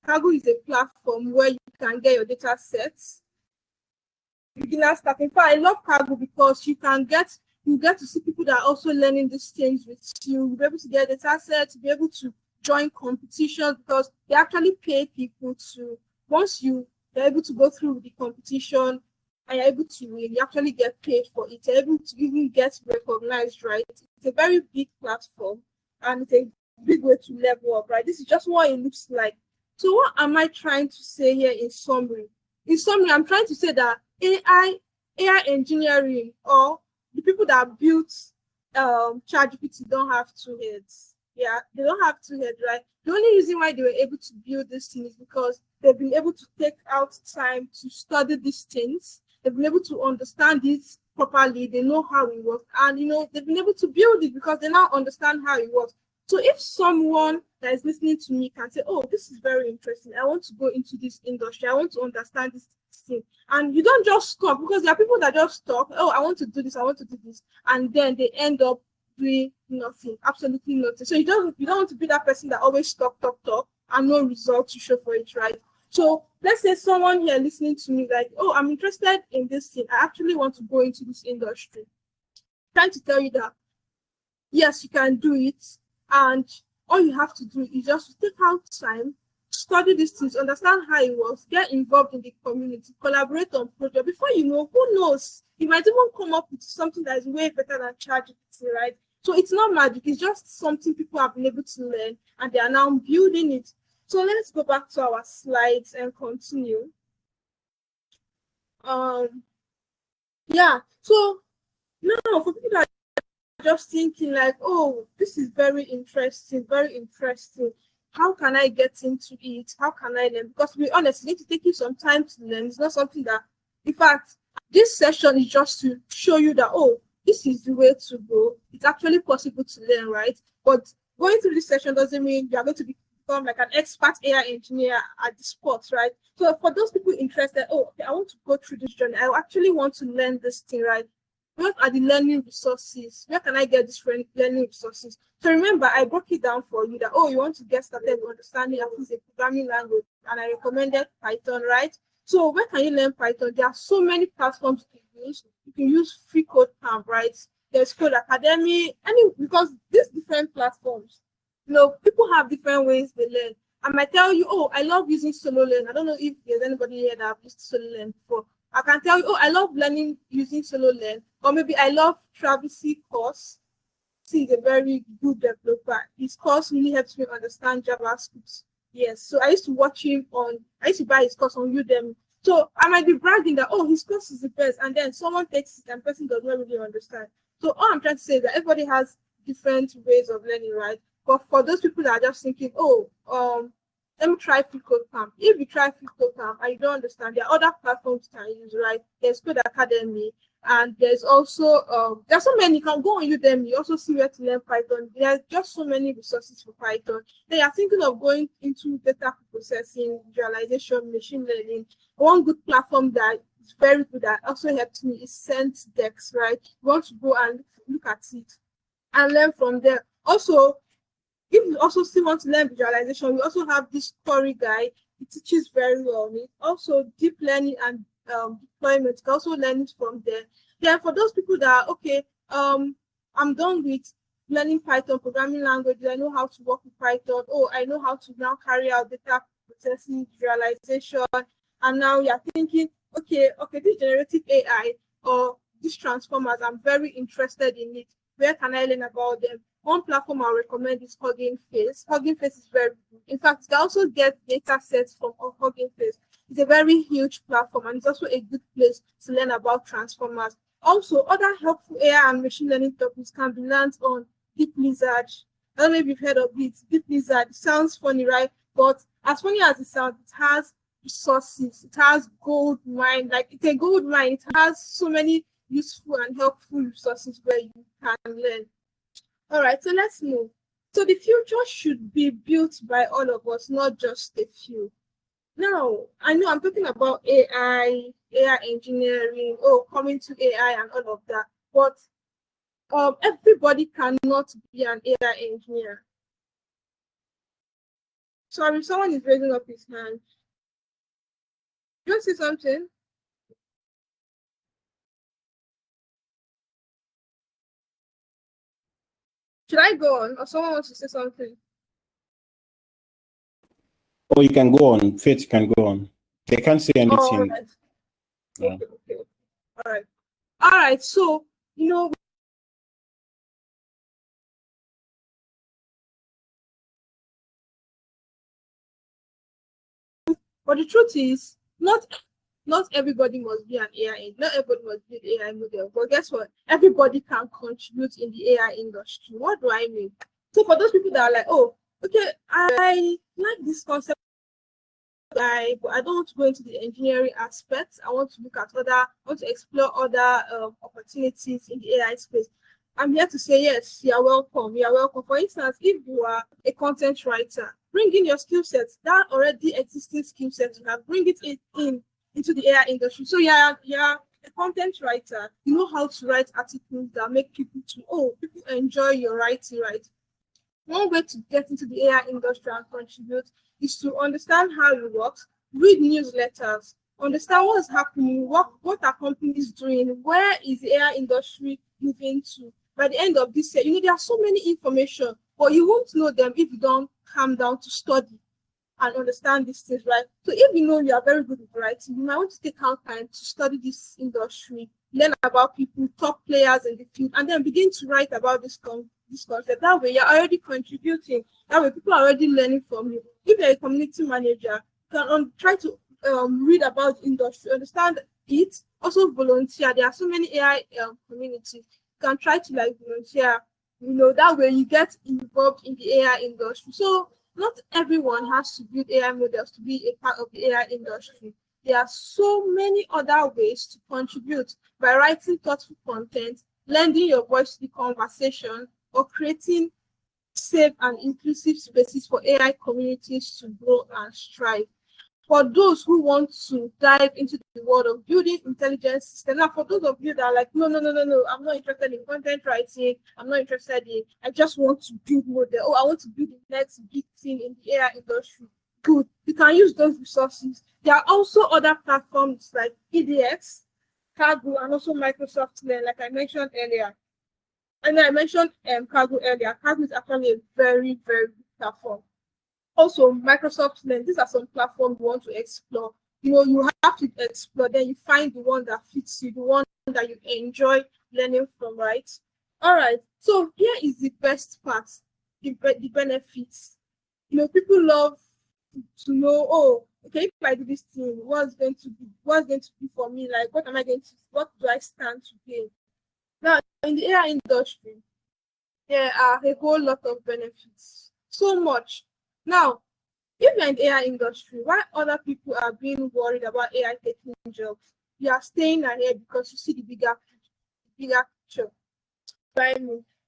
Cargo is a platform where you can get your data sets. Beginner starting. In fact, I love Cargo because you get to see people that are also learning these things with you. You'll be able to get data sets, be able to join competitions because they actually pay people to, once you're able to go through the competition and you're able to win, you actually get paid for it. You're able to even get recognized, right? It's a very big platform and it's a big way to level up, right? This is just what it looks like. So what am I trying to say here in summary? In summary, I'm trying to say that AI engineering, or the people that built ChatGPT, don't have two heads. Yeah, they don't have two heads, right? The only reason why they were able to build this thing is because they've been able to take out time to study these things. They've been able to understand it properly. They know how it works, and they've been able to build it because they now understand how it works. So if someone that is listening to me can say, this is very interesting, I want to go into this industry, I want to understand this thing, and you don't just stop, because there are people that just talk, I want to do this, I want to do this, and then they end up doing nothing, absolutely nothing. So you don't want to be that person that always talk, and no result to show for it, right? So let's say someone here listening to me like, I'm interested in this thing, I actually want to go into this industry. I'm trying to tell you that yes, you can do it, and all you have to do is just take out time, study these things, understand how it works, get involved in the community, collaborate on projects. Before you know, who knows, you might even come up with something that is way better than ChatGPT, right? So it's not magic, it's just something people have been able to learn and they are now building it. So let's go back to our slides and continue. Yeah, so now for people that just thinking like, this is very interesting, very interesting. How can I get into it? How can I learn? Because to be honest, it needs to take you some time to learn. It's not something that, in fact, this session is just to show you that, this is the way to go. It's actually possible to learn, right? But going through this session doesn't mean you are going to become like an expert AI engineer at the spot, right? So for those people interested, okay, I want to go through this journey. I actually want to learn this thing, right? What are the learning resources? Where can I get these learning resources? So remember, I broke it down for you that, you want to get started with understanding at least a programming language, and I recommended Python, right? So where can you learn Python? There are so many platforms you can use. You can use free code camp, right? There's Code Academy, because these different platforms, people have different ways they learn. I might tell you, oh, I love using solo learn. I don't know if there's anybody here that have used solo learn before. I can tell you, oh, I love learning using solo learn, or maybe I love Travis course. He's a very good developer. His course really helps me understand JavaScript. Yes, so I used to buy his course on Udemy. So I might be bragging that, oh, his course is the best, and then someone takes it and the person does not really understand. So all I'm trying to say is that everybody has different ways of learning, right? But for those people that are just thinking, oh, let me try Free Code Camp. If you try Free Code Camp and you don't understand, there are other platforms you can use, right? There's Code Academy, and there's also there's so many. You can go on Udemy, you also see where to learn Python. There's just so many resources for Python. They are thinking of going into data processing, visualization, machine learning. One good platform that is very good that also helped me is SenseDex, right? You want to go and look at it and learn from there. Also, if you also still want to learn visualization, we also have this story guy. He teaches very well. Also, deep learning and deployment. You can also learn it from there. Then for those people that are, okay, I'm done with learning Python programming language. I know how to work with Python. Oh, I know how to now carry out data processing, visualization. And now you're thinking, okay, this generative AI or these transformers, I'm very interested in it. Where can I learn about them? One platform I recommend is Hugging Face. Hugging Face is very good. In fact, you can also get data sets from Hugging Face. It's a very huge platform, and it's also a good place to learn about transformers. Also, other helpful AI and machine learning topics can be learned on Deep Lizard. I don't know if you've heard of it. Deep Lizard. It sounds funny, right? But as funny as it sounds, it has resources. It has gold mine. Like, it's a gold mine. It has so many useful and helpful resources where you can learn. All right, so let's move. So the future should be built by all of us, not just a few. Now, I know I'm talking about AI engineering, coming to AI and all of that, but everybody cannot be an AI engineer. Sorry, someone is raising up his hand. You want to say something? Should I go on, or someone wants to say something? Oh, you can go on. Faith, you can go on. They can't say anything. Oh, all right. Yeah. Okay. All right. So, but the truth is, not everybody must be an AI. Not everybody must be an AI model. But guess what? Everybody can contribute in the AI industry. What do I mean? So for those people that are like, oh, okay, I like this concept, but I don't want to go into the engineering aspects. I want to explore other opportunities in the AI space. I'm here to say yes, you are welcome. You are welcome. For instance, if you are a content writer, bring in your skill sets, that already existing skill set you have, bring it in into the AI industry. So you're a content writer. You know how to write articles that make people enjoy your writing, right? One way to get into the AI industry and contribute is to understand how it works, read newsletters, understand what's happening, what are companies doing, where is the AI industry moving to. By the end of this year, there are so many information, but you won't know them if you don't calm down to study and understand these things, right? So if you know you are very good at writing, you might want to take out time to study this industry, learn about people, top players in the field, and then begin to write about this concept. That way, you're already contributing. That way, people are already learning from you. If you're a community manager, you can try to read about the industry, understand it, also volunteer. There are so many AI communities. You can try to volunteer. That way you get involved in the AI industry. So not everyone has to build AI models to be a part of the AI industry. There are so many other ways to contribute by writing thoughtful content, lending your voice to the conversation, or creating safe and inclusive spaces for AI communities to grow and strive. For those who want to dive into the world of building intelligence systems, now for those of you that are like, no, I'm not interested in content writing, I just want to build model, I want to build the next big thing in the AI industry. Good, you can use those resources. There are also other platforms like EDX, Kaggle, and also Microsoft Learn, like I mentioned earlier. And I mentioned Kaggle earlier. Kaggle is actually a very, very good platform. Also, Microsoft Learn. These are some platforms you want to explore. You have to explore, then you find the one that fits you, the one that you enjoy learning from, right? All right. So here is the best part, the benefits. People love to know, oh, okay, if I do this thing, what's going to be for me? Like, what do I stand to gain? Now, in the AI industry, there are a whole lot of benefits. So much. Now, if you're in the AI industry, while other people are being worried about AI taking jobs, you are staying ahead because you see the bigger picture. Right?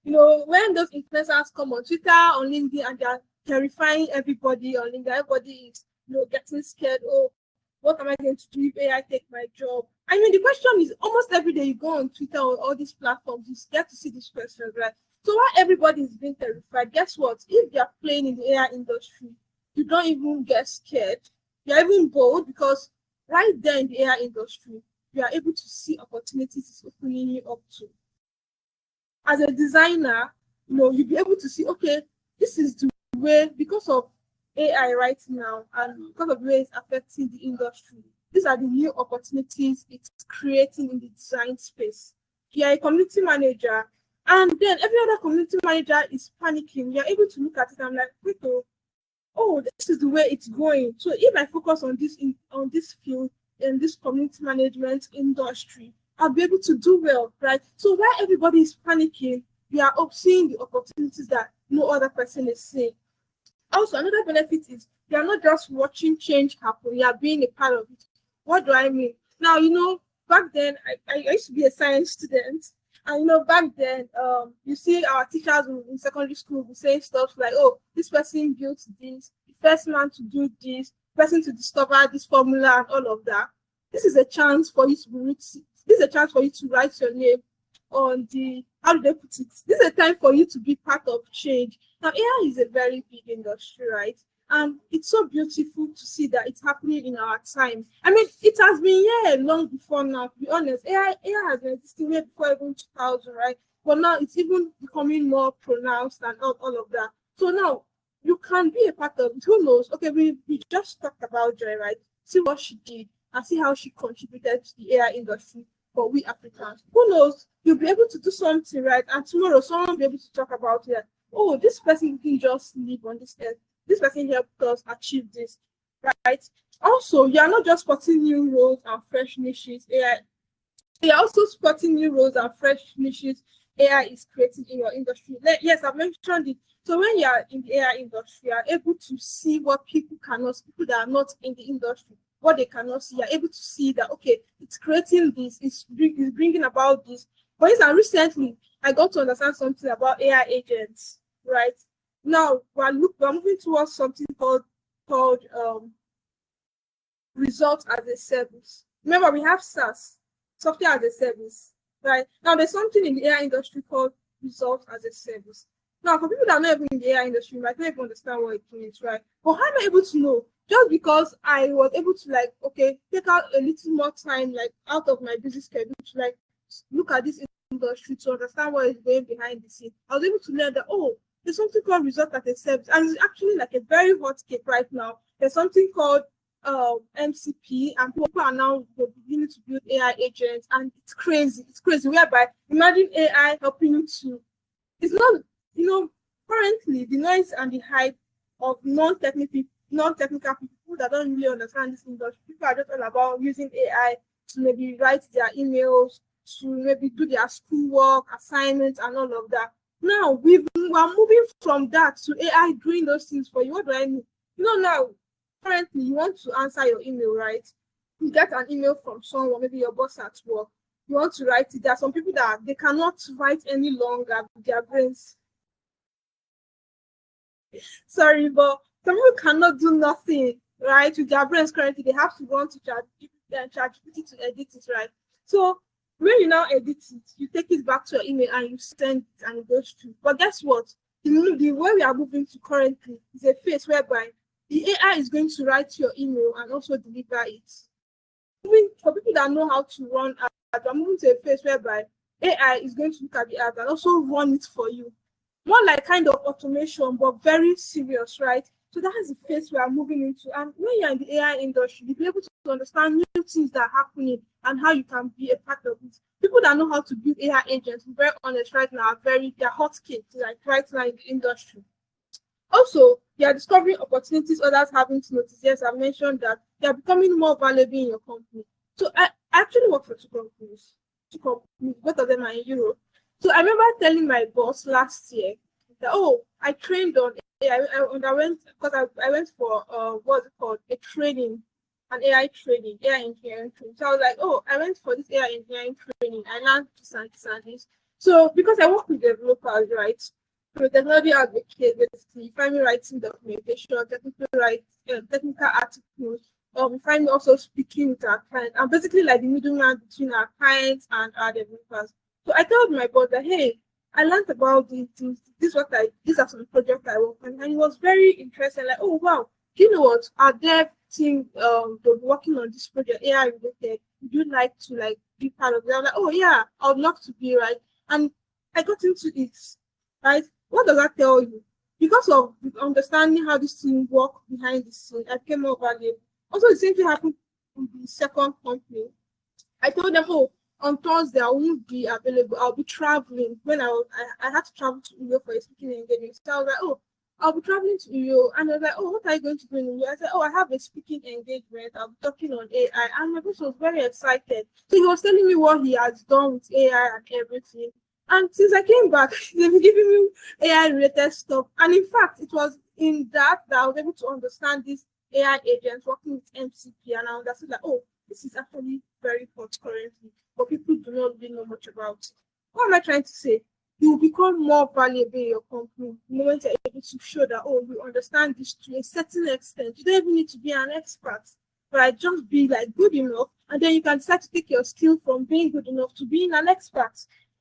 When those influencers come on Twitter, on LinkedIn, and they're terrifying everybody on LinkedIn, everybody is getting scared. Oh, what am I going to do if AI take my job? I mean, the question is almost every day you go on Twitter or all these platforms, you get to see these questions, right? So while everybody is being terrified, guess what? If you're playing in the AI industry, you don't even get scared. You're even bold because right there in the AI industry, you are able to see opportunities it's opening you up to. As a designer, you'll be able to see, okay, this is the way, because of AI right now and because of the way it's affecting the industry, these are the new opportunities it's creating in the design space. You're a community manager, and then every other community manager is panicking. You're able to look at it and like, wait, oh, this is the way it's going. So if I focus on this field, in this community management industry, I'll be able to do well, right? So while everybody is panicking, we are seeing the opportunities that no other person is seeing. Also, another benefit is you are not just watching change happen, you are being a part of it. What do I mean? Now, back then, I used to be a science student. And back then, you see our teachers in secondary school will say stuff like, oh, this person built this, the first man to do this, person to discover this formula and all of that. This is a chance for you to this is a chance for you to write your name on the, how do they put it? This is a time for you to be part of change. Now, AI is a very big industry, right? And it's so beautiful to see that it's happening in our time. I mean, it has been here long before now, to be honest. AI has been existing way before even 2000, right? But now it's even becoming more pronounced and all of that. So now you can be a part of it. Who knows? Okay, we just talked about Joy, right? See what she did and see how she contributed to the AI industry for we Africans. Who knows? You'll be able to do something, right? And tomorrow someone will be able to talk about it. Oh, this person didn't just live on this earth. This person helped us achieve this, right? Also, you are not just spotting new roles and fresh niches. You're also spotting new roles and fresh niches AI is creating in your industry. Yes, I've mentioned it. So when you are in the AI industry, you are able to see what people that are not in the industry, what they cannot see. You're able to see that, okay, it's creating this, it's bringing about this. For instance, recently, I got to understand something about AI agents, right? Now, we're moving towards something called results as a service. Remember, we have SaaS, software as a service, right? Now, there's something in the AI industry called results as a service. Now, for people that are not even in the AI industry, you might not even understand what it means, right? But how am I able to know? Just because I was able to take out a little more time, out of my busy schedule to look at this industry to understand what is going behind the scene. I was able to learn that, oh, there's something called result as a service, and it's actually like a very hot cake right now. There's something called MCP, and people are now beginning to build AI agents, and it's crazy. It's crazy. Whereby, imagine AI helping you to. It's not, currently the noise and the hype of non-technical people that don't really understand this industry. People are just all about using AI to maybe write their emails, to maybe do their schoolwork, assignments, and all of that. Now we're moving from that to AI doing those things for you. What do I mean? Now currently you want to answer your email, right? You get an email from someone, maybe your boss at work. You want to write it. There are some people that they cannot write any longer with their brains. Sorry, but some people cannot do nothing, right? With their brains currently, they have to go on to ChatGPT to edit it, right? So when you now edit it, you take it back to your email and you send it and it goes through. But guess what? The way we are moving to currently is a phase whereby the AI is going to write your email and also deliver it. For people that know how to run ads, we're moving to a phase whereby AI is going to look at the ads and also run it for you. More like kind of automation, but very serious, right? So that is the phase we are moving into. And when you're in the AI industry, you'll be able to understand new things that are happening and how you can be a part of it. People that know how to build AI agents, to be very honest, right now they're hot kids, like right now in the industry. Also, you are discovering opportunities others haven't noticed. Yes, I mentioned that they are becoming more valuable in your company. So I actually work for two companies, both of them are in Europe. So I remember telling my boss last year that, oh, I trained on AI. I underwent, because I went for what's it called, a training, an AI training, AI engineering training. So I was like, oh, I went for this AI engineering training. I learned this and this and this. So because I work with developers, right? So technology advocate, basically, you find me writing documentation, technical articles, we find me also speaking with our clients. I'm basically like the middleman between our clients and our developers. So I told my boss that, hey, I learned about these are some projects I work on, and it was very interesting. Like, oh wow, do you know what? Our dev team they'll be working on this project, AI related. Would you like to like be part of it? I'm like, oh yeah, I would love to be, right. And I got into it, right? What does that tell you? Because of understanding how this team work behind the scene, I became more valuable. Also, the same thing happened in the second company. I told them, oh, on Thursday I won't be available. I'll be traveling. I had to travel to Uyo for a speaking engagement. So I was like, oh, I'll be traveling to Uyo. And I was like, oh, what are you going to do in Uyo? I said, oh, I have a speaking engagement. I'll be talking on AI. And my boss was very excited. So he was telling me what he has done with AI and everything. And since I came back, they've been giving me AI related stuff. And in fact, it was in that I was able to understand this AI agents working with MCP. And I understood that, oh, this is actually very hot currently, but people do not really know much about it. What am I trying to say? You will become more valuable in your company the moment you're able to show that, oh, you understand this to a certain extent. You don't even need to be an expert, but just be like good enough, and then you can start to take your skill from being good enough to being an expert.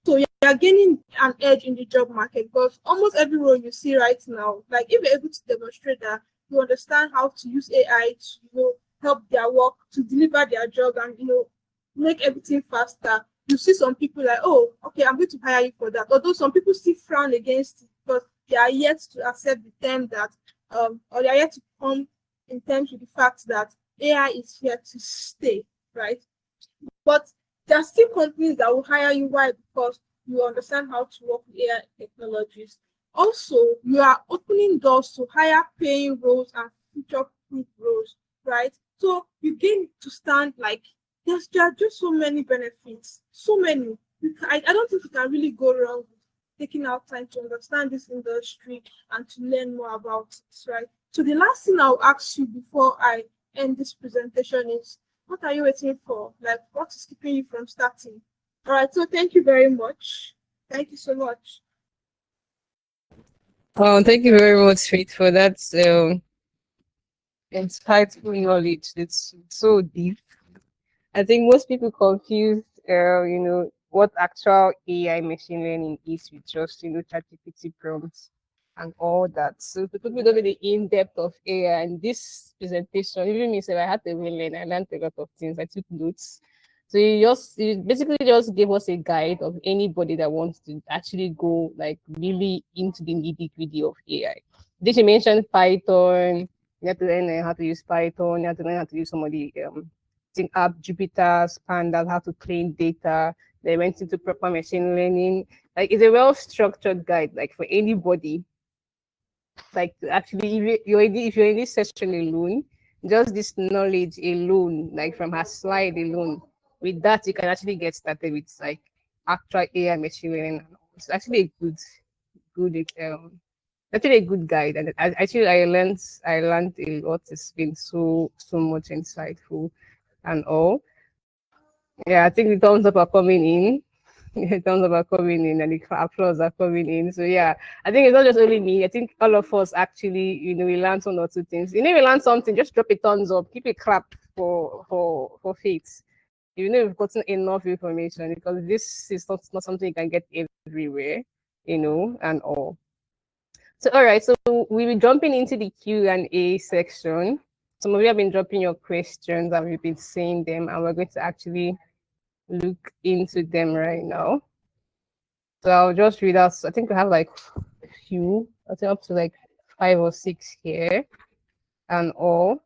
So you're gaining an edge in the job market, because almost every role you see right now, like if you're able to demonstrate that you understand how to use AI to, help their work, to deliver their job, and make everything faster, you see some people like, oh, okay, I'm going to hire you for that. Although some people still frown against it because they are yet to accept the term that or they are yet to come in terms with the fact that AI is here to stay, right? But there are still companies that will hire you. Why? Because you understand how to work with AI technologies. Also, you are opening doors to higher paying roles and future proof roles, right? So you gain to stand like there are just so many benefits, so many. I don't think you can really go wrong with taking out time to understand this industry and to learn more about it, right? So the last thing I'll ask you before I end this presentation is, what are you waiting for? Like, what is keeping you from starting? All right, so thank you very much. Thank you so much. Thank you very much, Faith, for that insightful knowledge. It's so deep. I think most people confuse, what actual AI machine learning is with just, ChatGPT prompts and all that. So people don't know the in-depth of AI. And this presentation, even me, so I had to really learn. I learned a lot of things. I took notes. So you basically just gave us a guide of anybody that wants to actually go like really into the nitty-gritty of AI. Did you mention Python? You have to learn how to use Python. You have to learn how to use some of the think app Jupyter, Pandas, how to clean data. They went into proper machine learning. Like it's a well-structured guide, like for anybody. Like to actually, if you're in this session alone, just this knowledge alone, like from her slide alone, with that you can actually get started with like actual AI machine learning. It's actually a good actually a good guide, and I learned a lot. It's been so much insightful and all. Yeah, I think the thumbs up are coming in. The thumbs up are coming in, and the applause are coming in. So yeah, I think it's not just only me. I think all of us actually, we learned one or two things. You know, we learn something, just drop a thumbs up, keep a clap for Faith. You know, we've gotten enough information, because this is not something you can get everywhere, and all. So all right, so we'll be jumping into the Q&A section. Some of you have been dropping your questions, and we've been seeing them, and we're going to actually look into them right now. So I'll just read out. I think we have like a few, I think up to like 5 or 6 here. and all.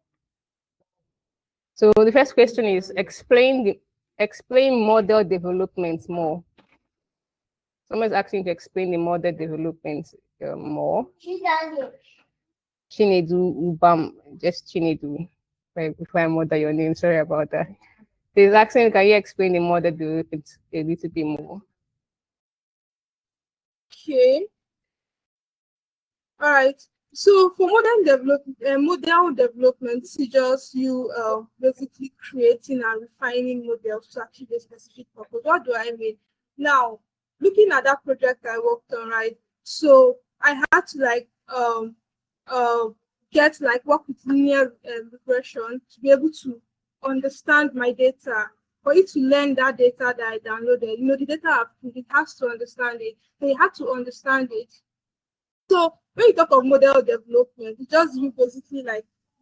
So the first question is explain model development more. Someone's asking to explain the model development more. Chinedu Ubam, just Chinedu. If I murder your name, sorry about that. He's asking, can you explain the model development a little bit more? Okay. All right. So for model development, this is just you basically creating and refining models to achieve a specific purpose. What do I mean? Now, looking at that project I worked on, right? So I had to uh, get work with linear regression to be able to understand my data. For it to learn that data that I downloaded, the data it has to understand it. They had to understand it. So when you talk of model development, it's just you basically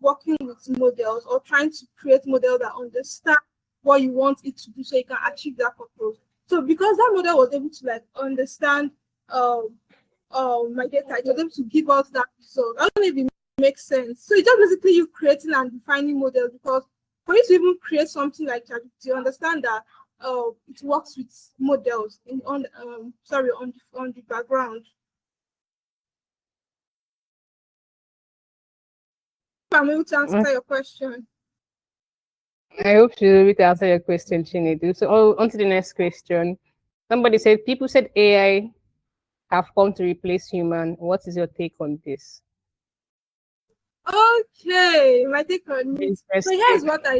working with models or trying to create models that understand what you want it to do so you can achieve that purpose. So because that model was able to understand my data, it was able to give us that result. I don't know if it makes sense. So it's just basically you creating and defining models, because for you to even create something like ChatGPT, you understand that it works with models on the background. I'm able to answer your question. I hope you're able to answer your question, Chinedu. So on to the next question. Somebody said, people said AI have come to replace human. What is your take on this? Okay, my take on it. So here's Interesting. what I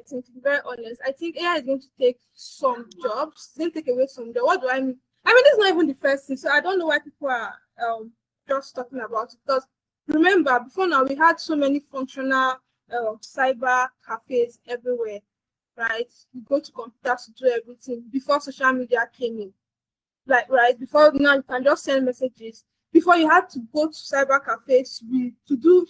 think. To be very honest, I think AI is going to take some jobs, it's going to take away some jobs. What do I mean? I mean, this is not even the first thing, so I don't know why people are just talking about it. Because remember, before now, we had so many functional cyber cafes everywhere, right? You go to computers to do everything before social media came in. Right before now, you can just send messages. Before, you had to go to cyber cafes to do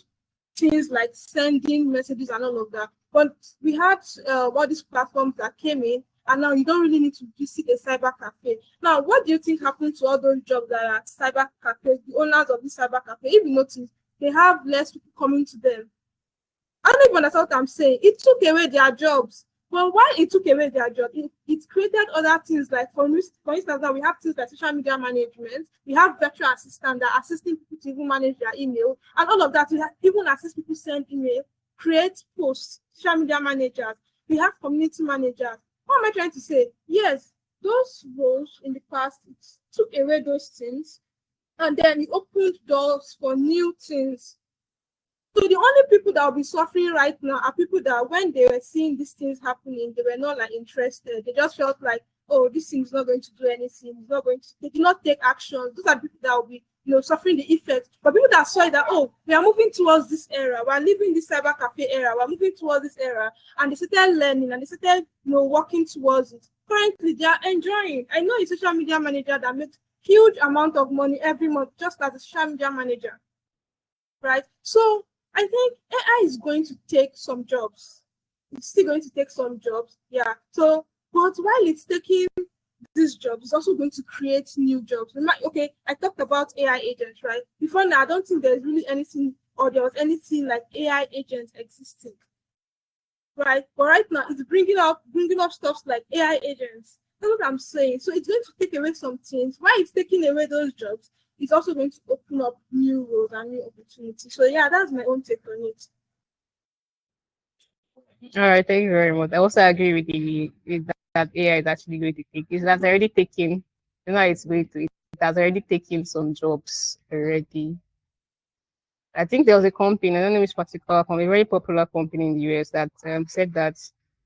things like sending messages and all of that. But we had all these platforms that came in, and now you don't really need to visit a cyber cafe. Now, what do you think happened to all those jobs that are at cyber cafes, the owners of the cyber cafe? If you notice, they have less people coming to them. I don't even understand what I'm saying. It took away their jobs. But why it took away their job, it created other things, like for instance, now we have things like social media management. We have virtual assistant that assisting people to even manage their email, and all of that. We have even assist people send email, create posts, social media managers. We have community managers. What am I trying to say? Yes, those roles in the past, it took away those things, and then it opened doors for new things. So the only people that will be suffering right now are people that when they were seeing these things happening, they were not interested. They just felt like, oh, this thing is not going to do anything. It's not going to. They did not take action. Those are people that will be, suffering the effects. But people that saw that, oh, we are moving towards this era. We're leaving this cyber cafe era. We're moving towards this era, and they started learning and they started, working towards it. Currently, they are enjoying. I know a social media manager that makes huge amount of money every month just as a social media manager, right? So I think AI is going to take some jobs. It's still going to take some jobs, yeah. So, but while it's taking these jobs, it's also going to create new jobs. Okay, I talked about AI agents, right? Before now, I don't think there's really anything, or there was anything like AI agents existing, right? But right now, it's bringing up stuff like AI agents. That's what I'm saying. So it's going to take away some things. While it's taking away those jobs, it's also going to open up new roles and new opportunities. So yeah, that's my own take on it. All right, thank you very much. I also agree with that AI is actually going to take. It has already taken, it's going to. It has already taken some jobs already. I think there was a company, I don't know which particular company, a very popular company in the US that said that,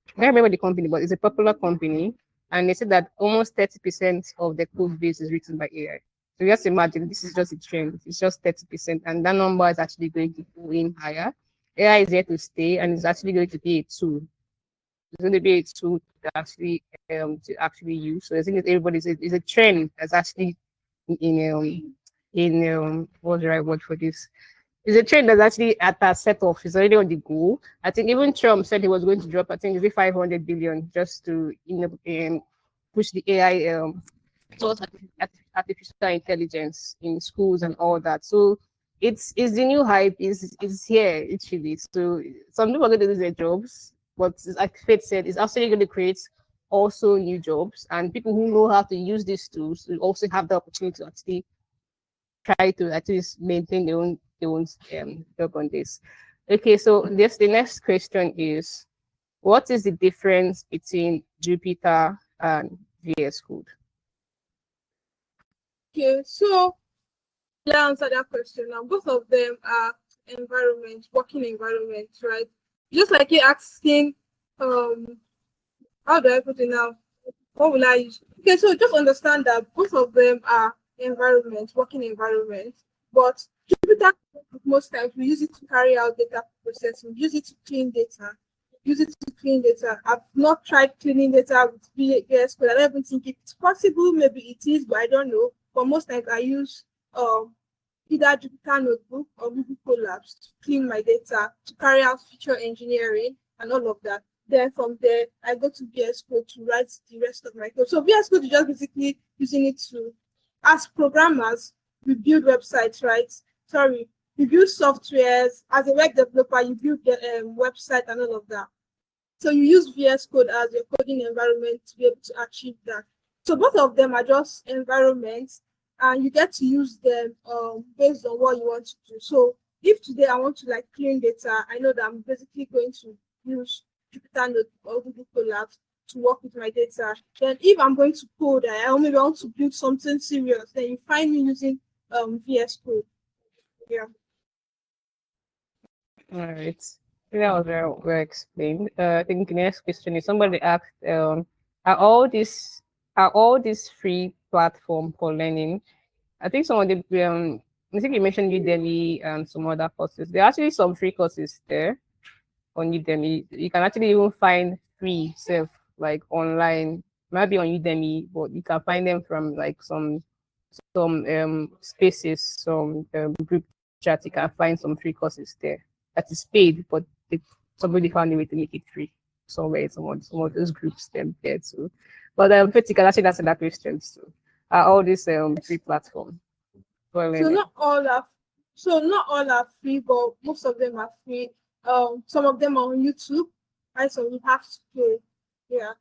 I can't remember the company, but it's a popular company. And they said that almost 30% of the code base is written by AI. So just imagine, this is just a trend. It's just 30%. And that number is actually going to go in higher. AI is here to stay, and it's actually going to be a tool. It's going to be a tool to actually use. So I think it's a trend that's actually in what's the right word for this? It's a trend that's actually at a set off. It's already on the go. I think even Trump said he was going to drop, I think, is it 500 billion just to push the AI towards artificial intelligence in schools and all that. So it's the new hype is here actually. So some people are going to lose their jobs, but like Faith said, it's actually going to create also new jobs, and people who know how to use these tools will also have the opportunity to actually try to at least maintain their own job on this. Okay, so the next question is, what is the difference between Jupyter and VS Code? Okay, so let's answer that question now. Both of them are environments, working environments, right? Just like you're asking, how do I put it now? What will I use? Okay, so just understand that both of them are environments, working environments, but Jupyter, most times we use it to carry out data processing, use it to clean data, use it to clean data. I've not tried cleaning data with VS Code. I don't even think it's possible. Maybe it is, but I don't know. But most times I use either Jupyter Notebook or Google Colabs to clean my data, to carry out feature engineering and all of that. Then from there, I go to VS Code to write the rest of my code. So VS Code is just basically using it to, as programmers, we build websites, right? Sorry, we build softwares. As a web developer, you build the website and all of that. So you use VS Code as your coding environment to be able to achieve that. So both of them are just environments, and you get to use them based on what you want to do. So if today I want to like clean data, I know that I'm basically going to use Jupyter Notebook or Google Colabs to work with my data. Then if I'm going to code, I maybe want to build something serious, then you find me using VS Code. Yeah. All right. That was very well explained. I think the next question is somebody asked, are all these free platform for learning? I think some of the I think you mentioned Udemy and some other courses. There are actually some free courses there on Udemy. You can actually even find free self like online, maybe on Udemy, but you can find them from like some spaces, some group chat. You can find some free courses there that is paid, but somebody found a way to make it free somewhere in some of those groups them there too. But Faith, you can actually answer that question too. Are all these free platform for So learning? not all are free, but most of them are free. Some of them are on YouTube, right? So you have to pay. Yeah.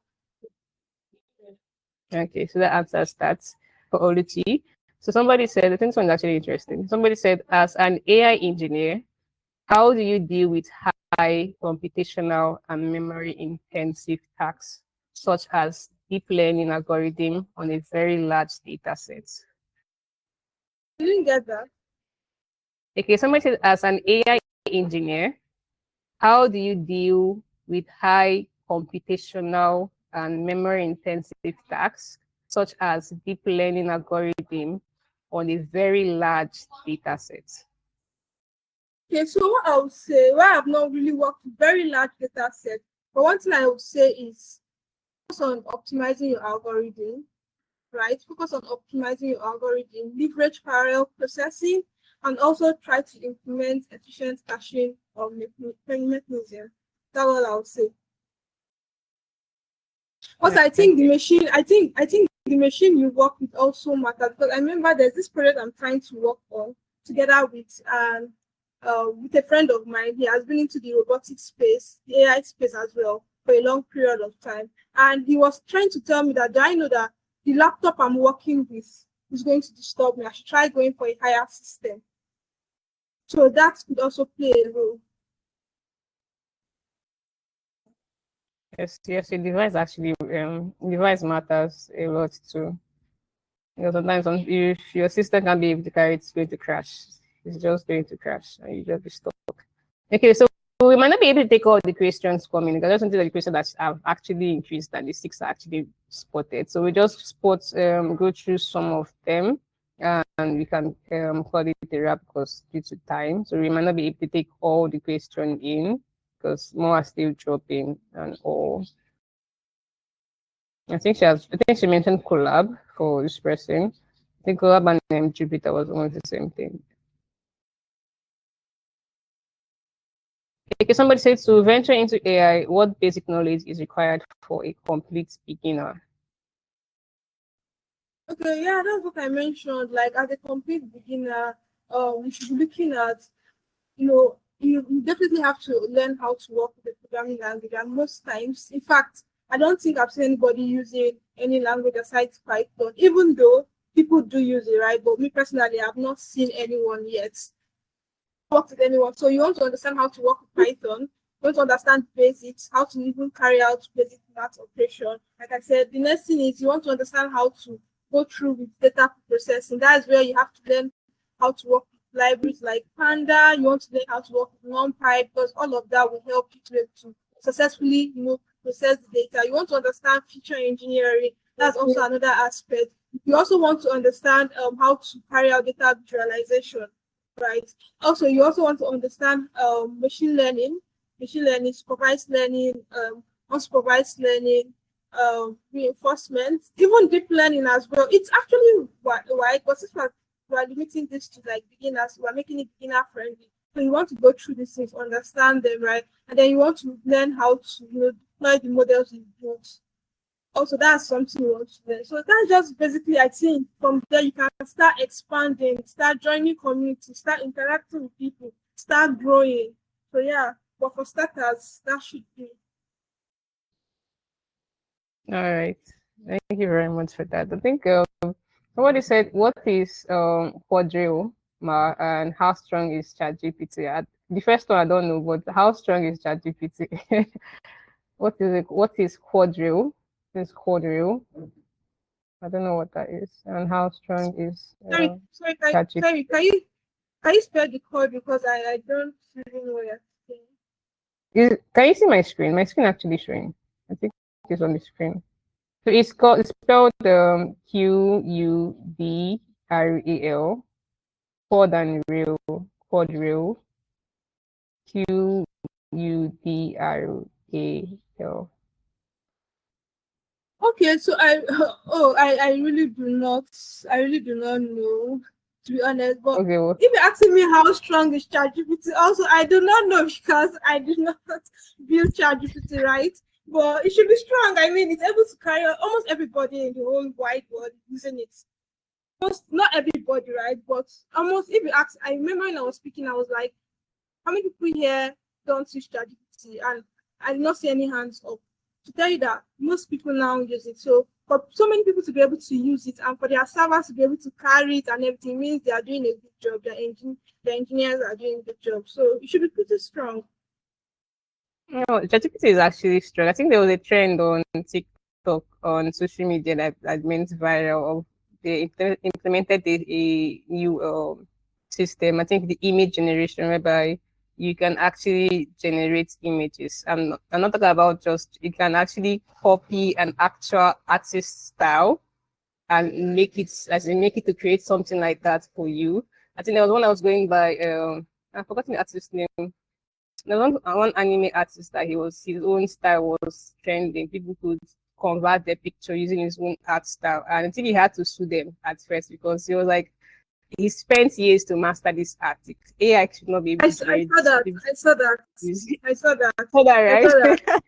Okay, so that answers that for Oluchi. So somebody said, I think this one's actually interesting. Somebody said, as an AI engineer, how do you deal with high computational and memory intensive tasks, such as deep learning algorithm on a very large data set? You didn't get that. Okay, somebody said, as an AI engineer, how do you deal with high computational and memory intensive tasks, such as deep learning algorithm on a very large data set? Okay, so what I would say, well, I've not really worked with very large data set, but one thing I would say is focus on optimizing your algorithm, right? Focus on optimizing your algorithm, leverage parallel processing, and also try to implement efficient caching or mechanism. That's all I would say. Also, I think the machine, I think the machine you work with also matters, because I remember there's this project I'm trying to work on together with a friend of mine. He has been into the robotic space, the AI space as well, for a long period of time. And he was trying to tell me that, do I know that the laptop I'm working with is going to disturb me? I should try going for a higher system. So that could also play a role. Yes, yes, the device matters a lot too. You know, sometimes if your system can't be able to carry it, it's going to crash. It's just going to crash and you just be stuck. Okay, so we might not be able to take all the questions coming because I just wanted the questions that have actually increased and the six are actually spotted. So we just go through some of them and we can call it a wrap because due to time. So we might not be able to take all the questions in because more are still dropping and all. I think she mentioned collab for this person. I think collab and Jupyter was almost the same thing. Okay, somebody said to venture into AI, what basic knowledge is required for a complete beginner? Okay, yeah, that's what I mentioned. Like as a complete beginner, we should be looking at, you definitely have to learn how to work with the programming language. And most times, in fact, I don't think I've seen anybody using any language aside Python, even though people do use it, right? But me personally, I've not seen anyone yet work with anyone. So you want to understand how to work with Python, you want to understand basics, how to even carry out basic math operation. Like I said, the next thing is you want to understand how to go through with data processing. That's where you have to learn how to work with libraries like Panda. You want to learn how to work with NumPy, because all of that will help you to be able to successfully, process the data. You want to understand feature engineering. That's also another aspect. You also want to understand how to carry out data visualization, right? Also, you also want to understand machine learning, supervised learning, unsupervised learning, reinforcement, even deep learning as well. It's actually why, but since we're limiting this to like beginners, we're making it beginner friendly. So you want to go through these things, understand them, right? And then you want to learn how to deploy the models you built. Also, that's something you want to learn. So that's just basically, I think, from there you can start expanding, start joining communities, start interacting with people, start growing. So yeah, but for starters, that should be. All right. Thank you very much for that. I think somebody said, what is Quadrille, and how strong is ChatGPT? The first one I don't know, but how strong is ChatGPT? What is it? What is Quadrille? This Quadrille. I don't know what that is. And how strong is ChatGPT? Can you spell the code, because I don't really know what you're saying. Can you see my screen? My screen actually showing. I think it's on the screen. So it's spelled Qudrel, quad and real, Quadrille, Qudral. Okay, so I really do not know, to be honest. But Okay, well, if you're asking me how strong is ChatGPT, also I do not know, because I did not build ChatGPT, right? But it should be strong. I mean, it's able to carry out almost everybody in the whole wide world using it. Not everybody, right? But almost. If you ask, I remember when I was speaking, I was like, how many people here don't use ChatGPT? And I did not see any hands up, to tell you that most people now use it. So for so many people to be able to use it, and for their servers to be able to carry it and everything, means they are doing a good job. The engineers are doing a good job. So it should be pretty strong. no, ChatGPT is actually strong. I think there was a trend on TikTok, on social media, that went viral. They implemented a new system. I think the image generation, whereby you can actually generate images. I'm not talking about just, you can actually copy an actual artist style and make it to create something like that for you. I think there was one I was going by. I've forgotten the artist's name. There was one anime artist that his own style was trending. People could convert their picture using his own art style, and until he had to sue them at first, because he was like, he spent years to master this art. AI should not be able to I saw that. I saw that. I saw that. Saw that, right? I saw that.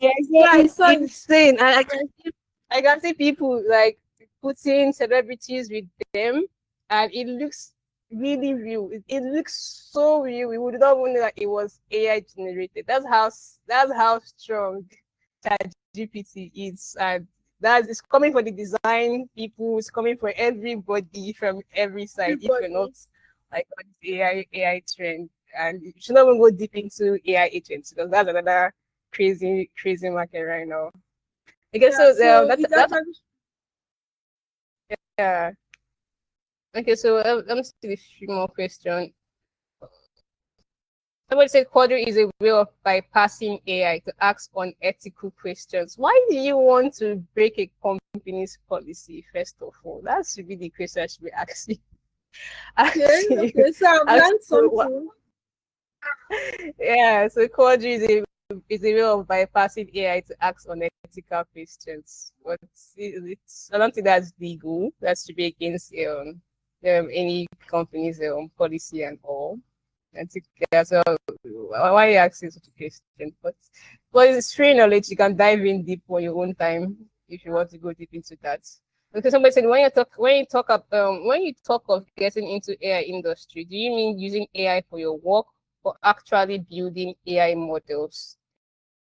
Yeah, I saw it. insane. And I can see people like putting celebrities with them, and it looks really real. It looks so real. We would not even know that it was AI generated. That's how strong ChatGPT is, and it's coming for the design people. It's coming for everybody from every side. If you're not like on this AI trend, and you should not even go deep into AI agents, because that's another crazy market right now. I guess Yeah, so. it's That's actually yeah. Okay, so let me see a few more questions. Somebody said Quadri is a way of bypassing AI to ask unethical questions. Why do you want to break a company's policy, first of all? That should be the question I should be asking. okay. So I've learned something. Yeah, so Quadri is a way of bypassing AI to ask unethical questions. But I don't think that's legal. That should be against any company's policy and all. I think, yeah, so why are you asking such a question? But it's free knowledge. You can dive in deep on your own time if you want to go deep into that. Because somebody said when you talk of getting into AI industry, do you mean using AI for your work or actually building AI models?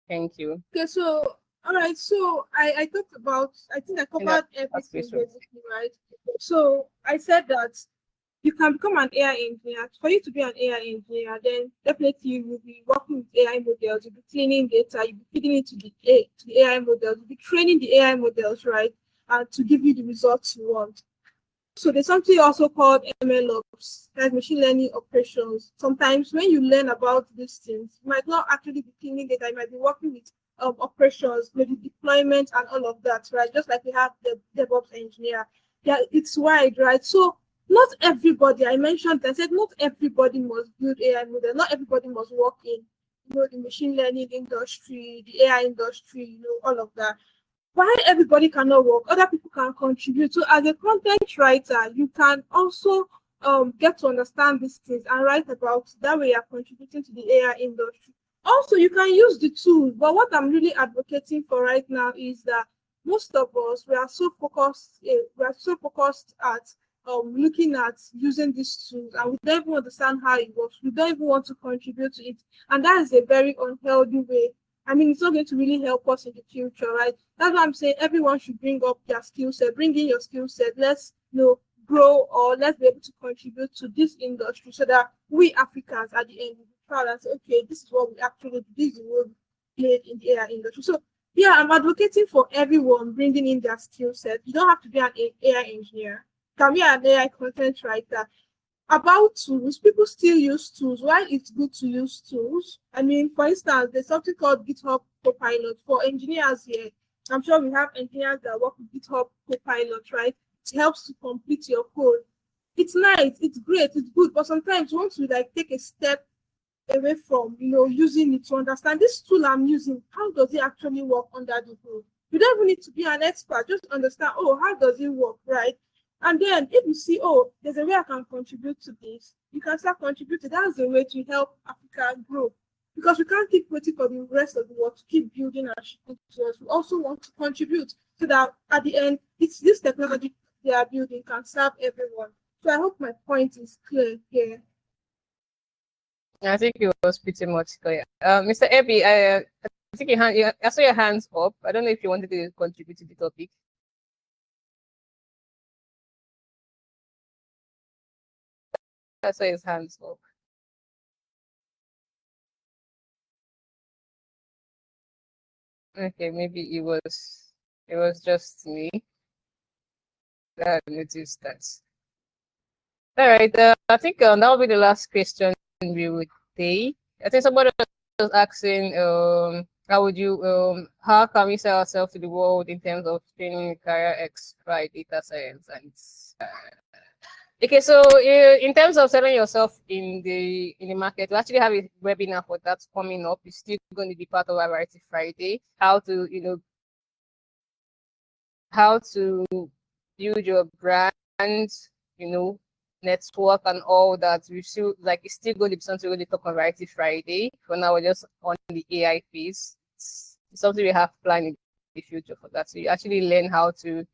Thank you. Okay, so all right, so I talked about, I think I covered everything basically, right? So I said that you can become an AI engineer. For you to be an AI engineer, then definitely you will be working with AI models, you'll be cleaning data, you'll be feeding it to the AI models, you'll be training the AI models, right? To give you the results you want. So there's something also called MLOps, that's machine learning operations. Sometimes when you learn about these things, you might not actually be cleaning data, you might be working with operations, maybe deployment and all of that, right? Just like we have the DevOps engineer. Yeah, it's wide, right? So not everybody, I said not everybody must build AI model, not everybody must work in the machine learning industry, the AI industry, all of that. Why everybody cannot work, other people can contribute. So as a content writer, you can also get to understand these things and write about that way you're contributing to the AI industry. Also, you can use the tools, but what I'm really advocating for right now is that most of us we are so focused at looking at using these tools, and we don't even understand how it works. We don't even want to contribute to it, and that is a very unhealthy way. I mean, it's not going to really help us in the future, right? That's why I'm saying everyone should bring up their skill set, bring in your skill set. Let's grow, or let's be able to contribute to this industry so that we Africans at the end will be proud and say, okay, this is what we actually do. This is what we played in the AI industry. So yeah, I'm advocating for everyone bringing in their skill set. You don't have to be an AI engineer. You can be an AI content writer. About tools, people still use tools. While it's good to use tools, I mean, for instance, there's something called GitHub Copilot for engineers here. I'm sure we have engineers that work with GitHub Copilot, right? It helps to complete your code. It's nice, it's great, it's good, but sometimes once we take a step away from using it to understand this tool I'm using, how does it actually work under the hood? You don't even need to be an expert, just understand, how does it work, right? And then if you see, there's a way I can contribute to this, you can start contributing. That's the way to help Africa grow. Because we can't keep waiting for the rest of the world to keep building and shipping to us. We also want to contribute so that at the end, it's this technology they are building can serve everyone. So I hope my point is clear here. I think it was pretty much clear. Mr. Ebi, I think I saw your hands up. I don't know if you wanted to contribute to the topic. I saw his hands up. Okay, maybe it was just me that noticed that. All right, I think that will be the last question we would take. I think somebody was asking, how can we sell ourselves to the world in terms of training CareerEx by data science? And okay, so in terms of selling yourself in the market, we actually have a webinar for that coming up. It's still going to be part of our Variety Friday. How to build your brand, network and all that. We still it's still going to be something we're going to talk on Variety Friday. For now, we're just on the AI piece. It's something we have planned in the future for that. So you actually learn how to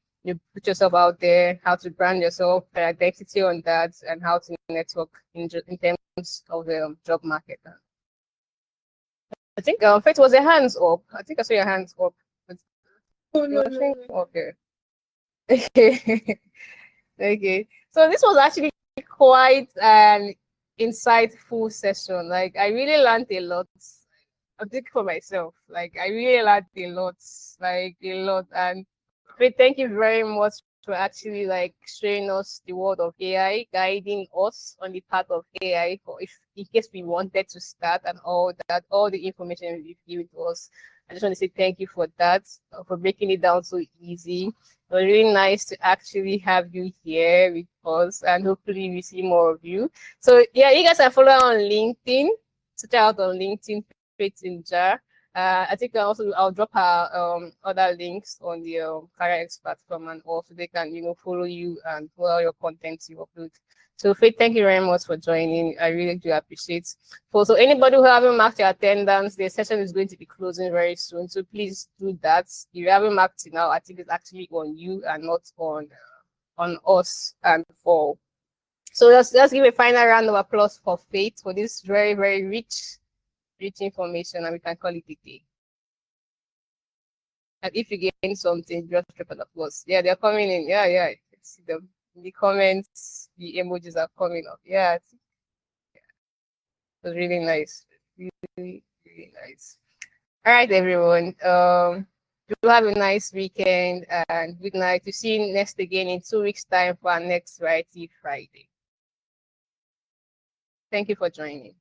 put yourself out there, how to brand yourself, identity on that, and how to network in terms of the job market. I think Faith was your hands up. I think I saw your hands up. No. Okay. Okay. So this was actually quite an insightful session. I really learned a lot. I'm thinking for myself. I really learned a lot. A lot. And thank you very much for actually showing us the world of AI, guiding us on the path of AI for if in case we wanted to start and all that, all the information you've given to us. I just want to say thank you for that, for breaking it down so easy. It was really nice to actually have you here with us, and hopefully we see more of you. So yeah, you guys are following on LinkedIn. Check out on LinkedIn, Faith Njah. I think I'll drop her other links on the CareerEx platform, and also they can follow you and follow your content you upload. So Faith, thank you very much for joining. I really do appreciate. So anybody who haven't marked your attendance, the session is going to be closing very soon. So please do that. If you haven't marked it now, I think it's actually on you and not on us and for. So let's give a final round of applause for Faith for this very, very rich information, and we can call it a day. And if you gain something, just drop an applause. Yeah, they're coming in. Yeah, I see them. The comments, the emojis are coming up. Yeah, it was really nice. Really, really nice. All right, everyone. Do have a nice weekend and good night. To see you next again in 2 weeks' time for our next Variety Friday. Thank you for joining.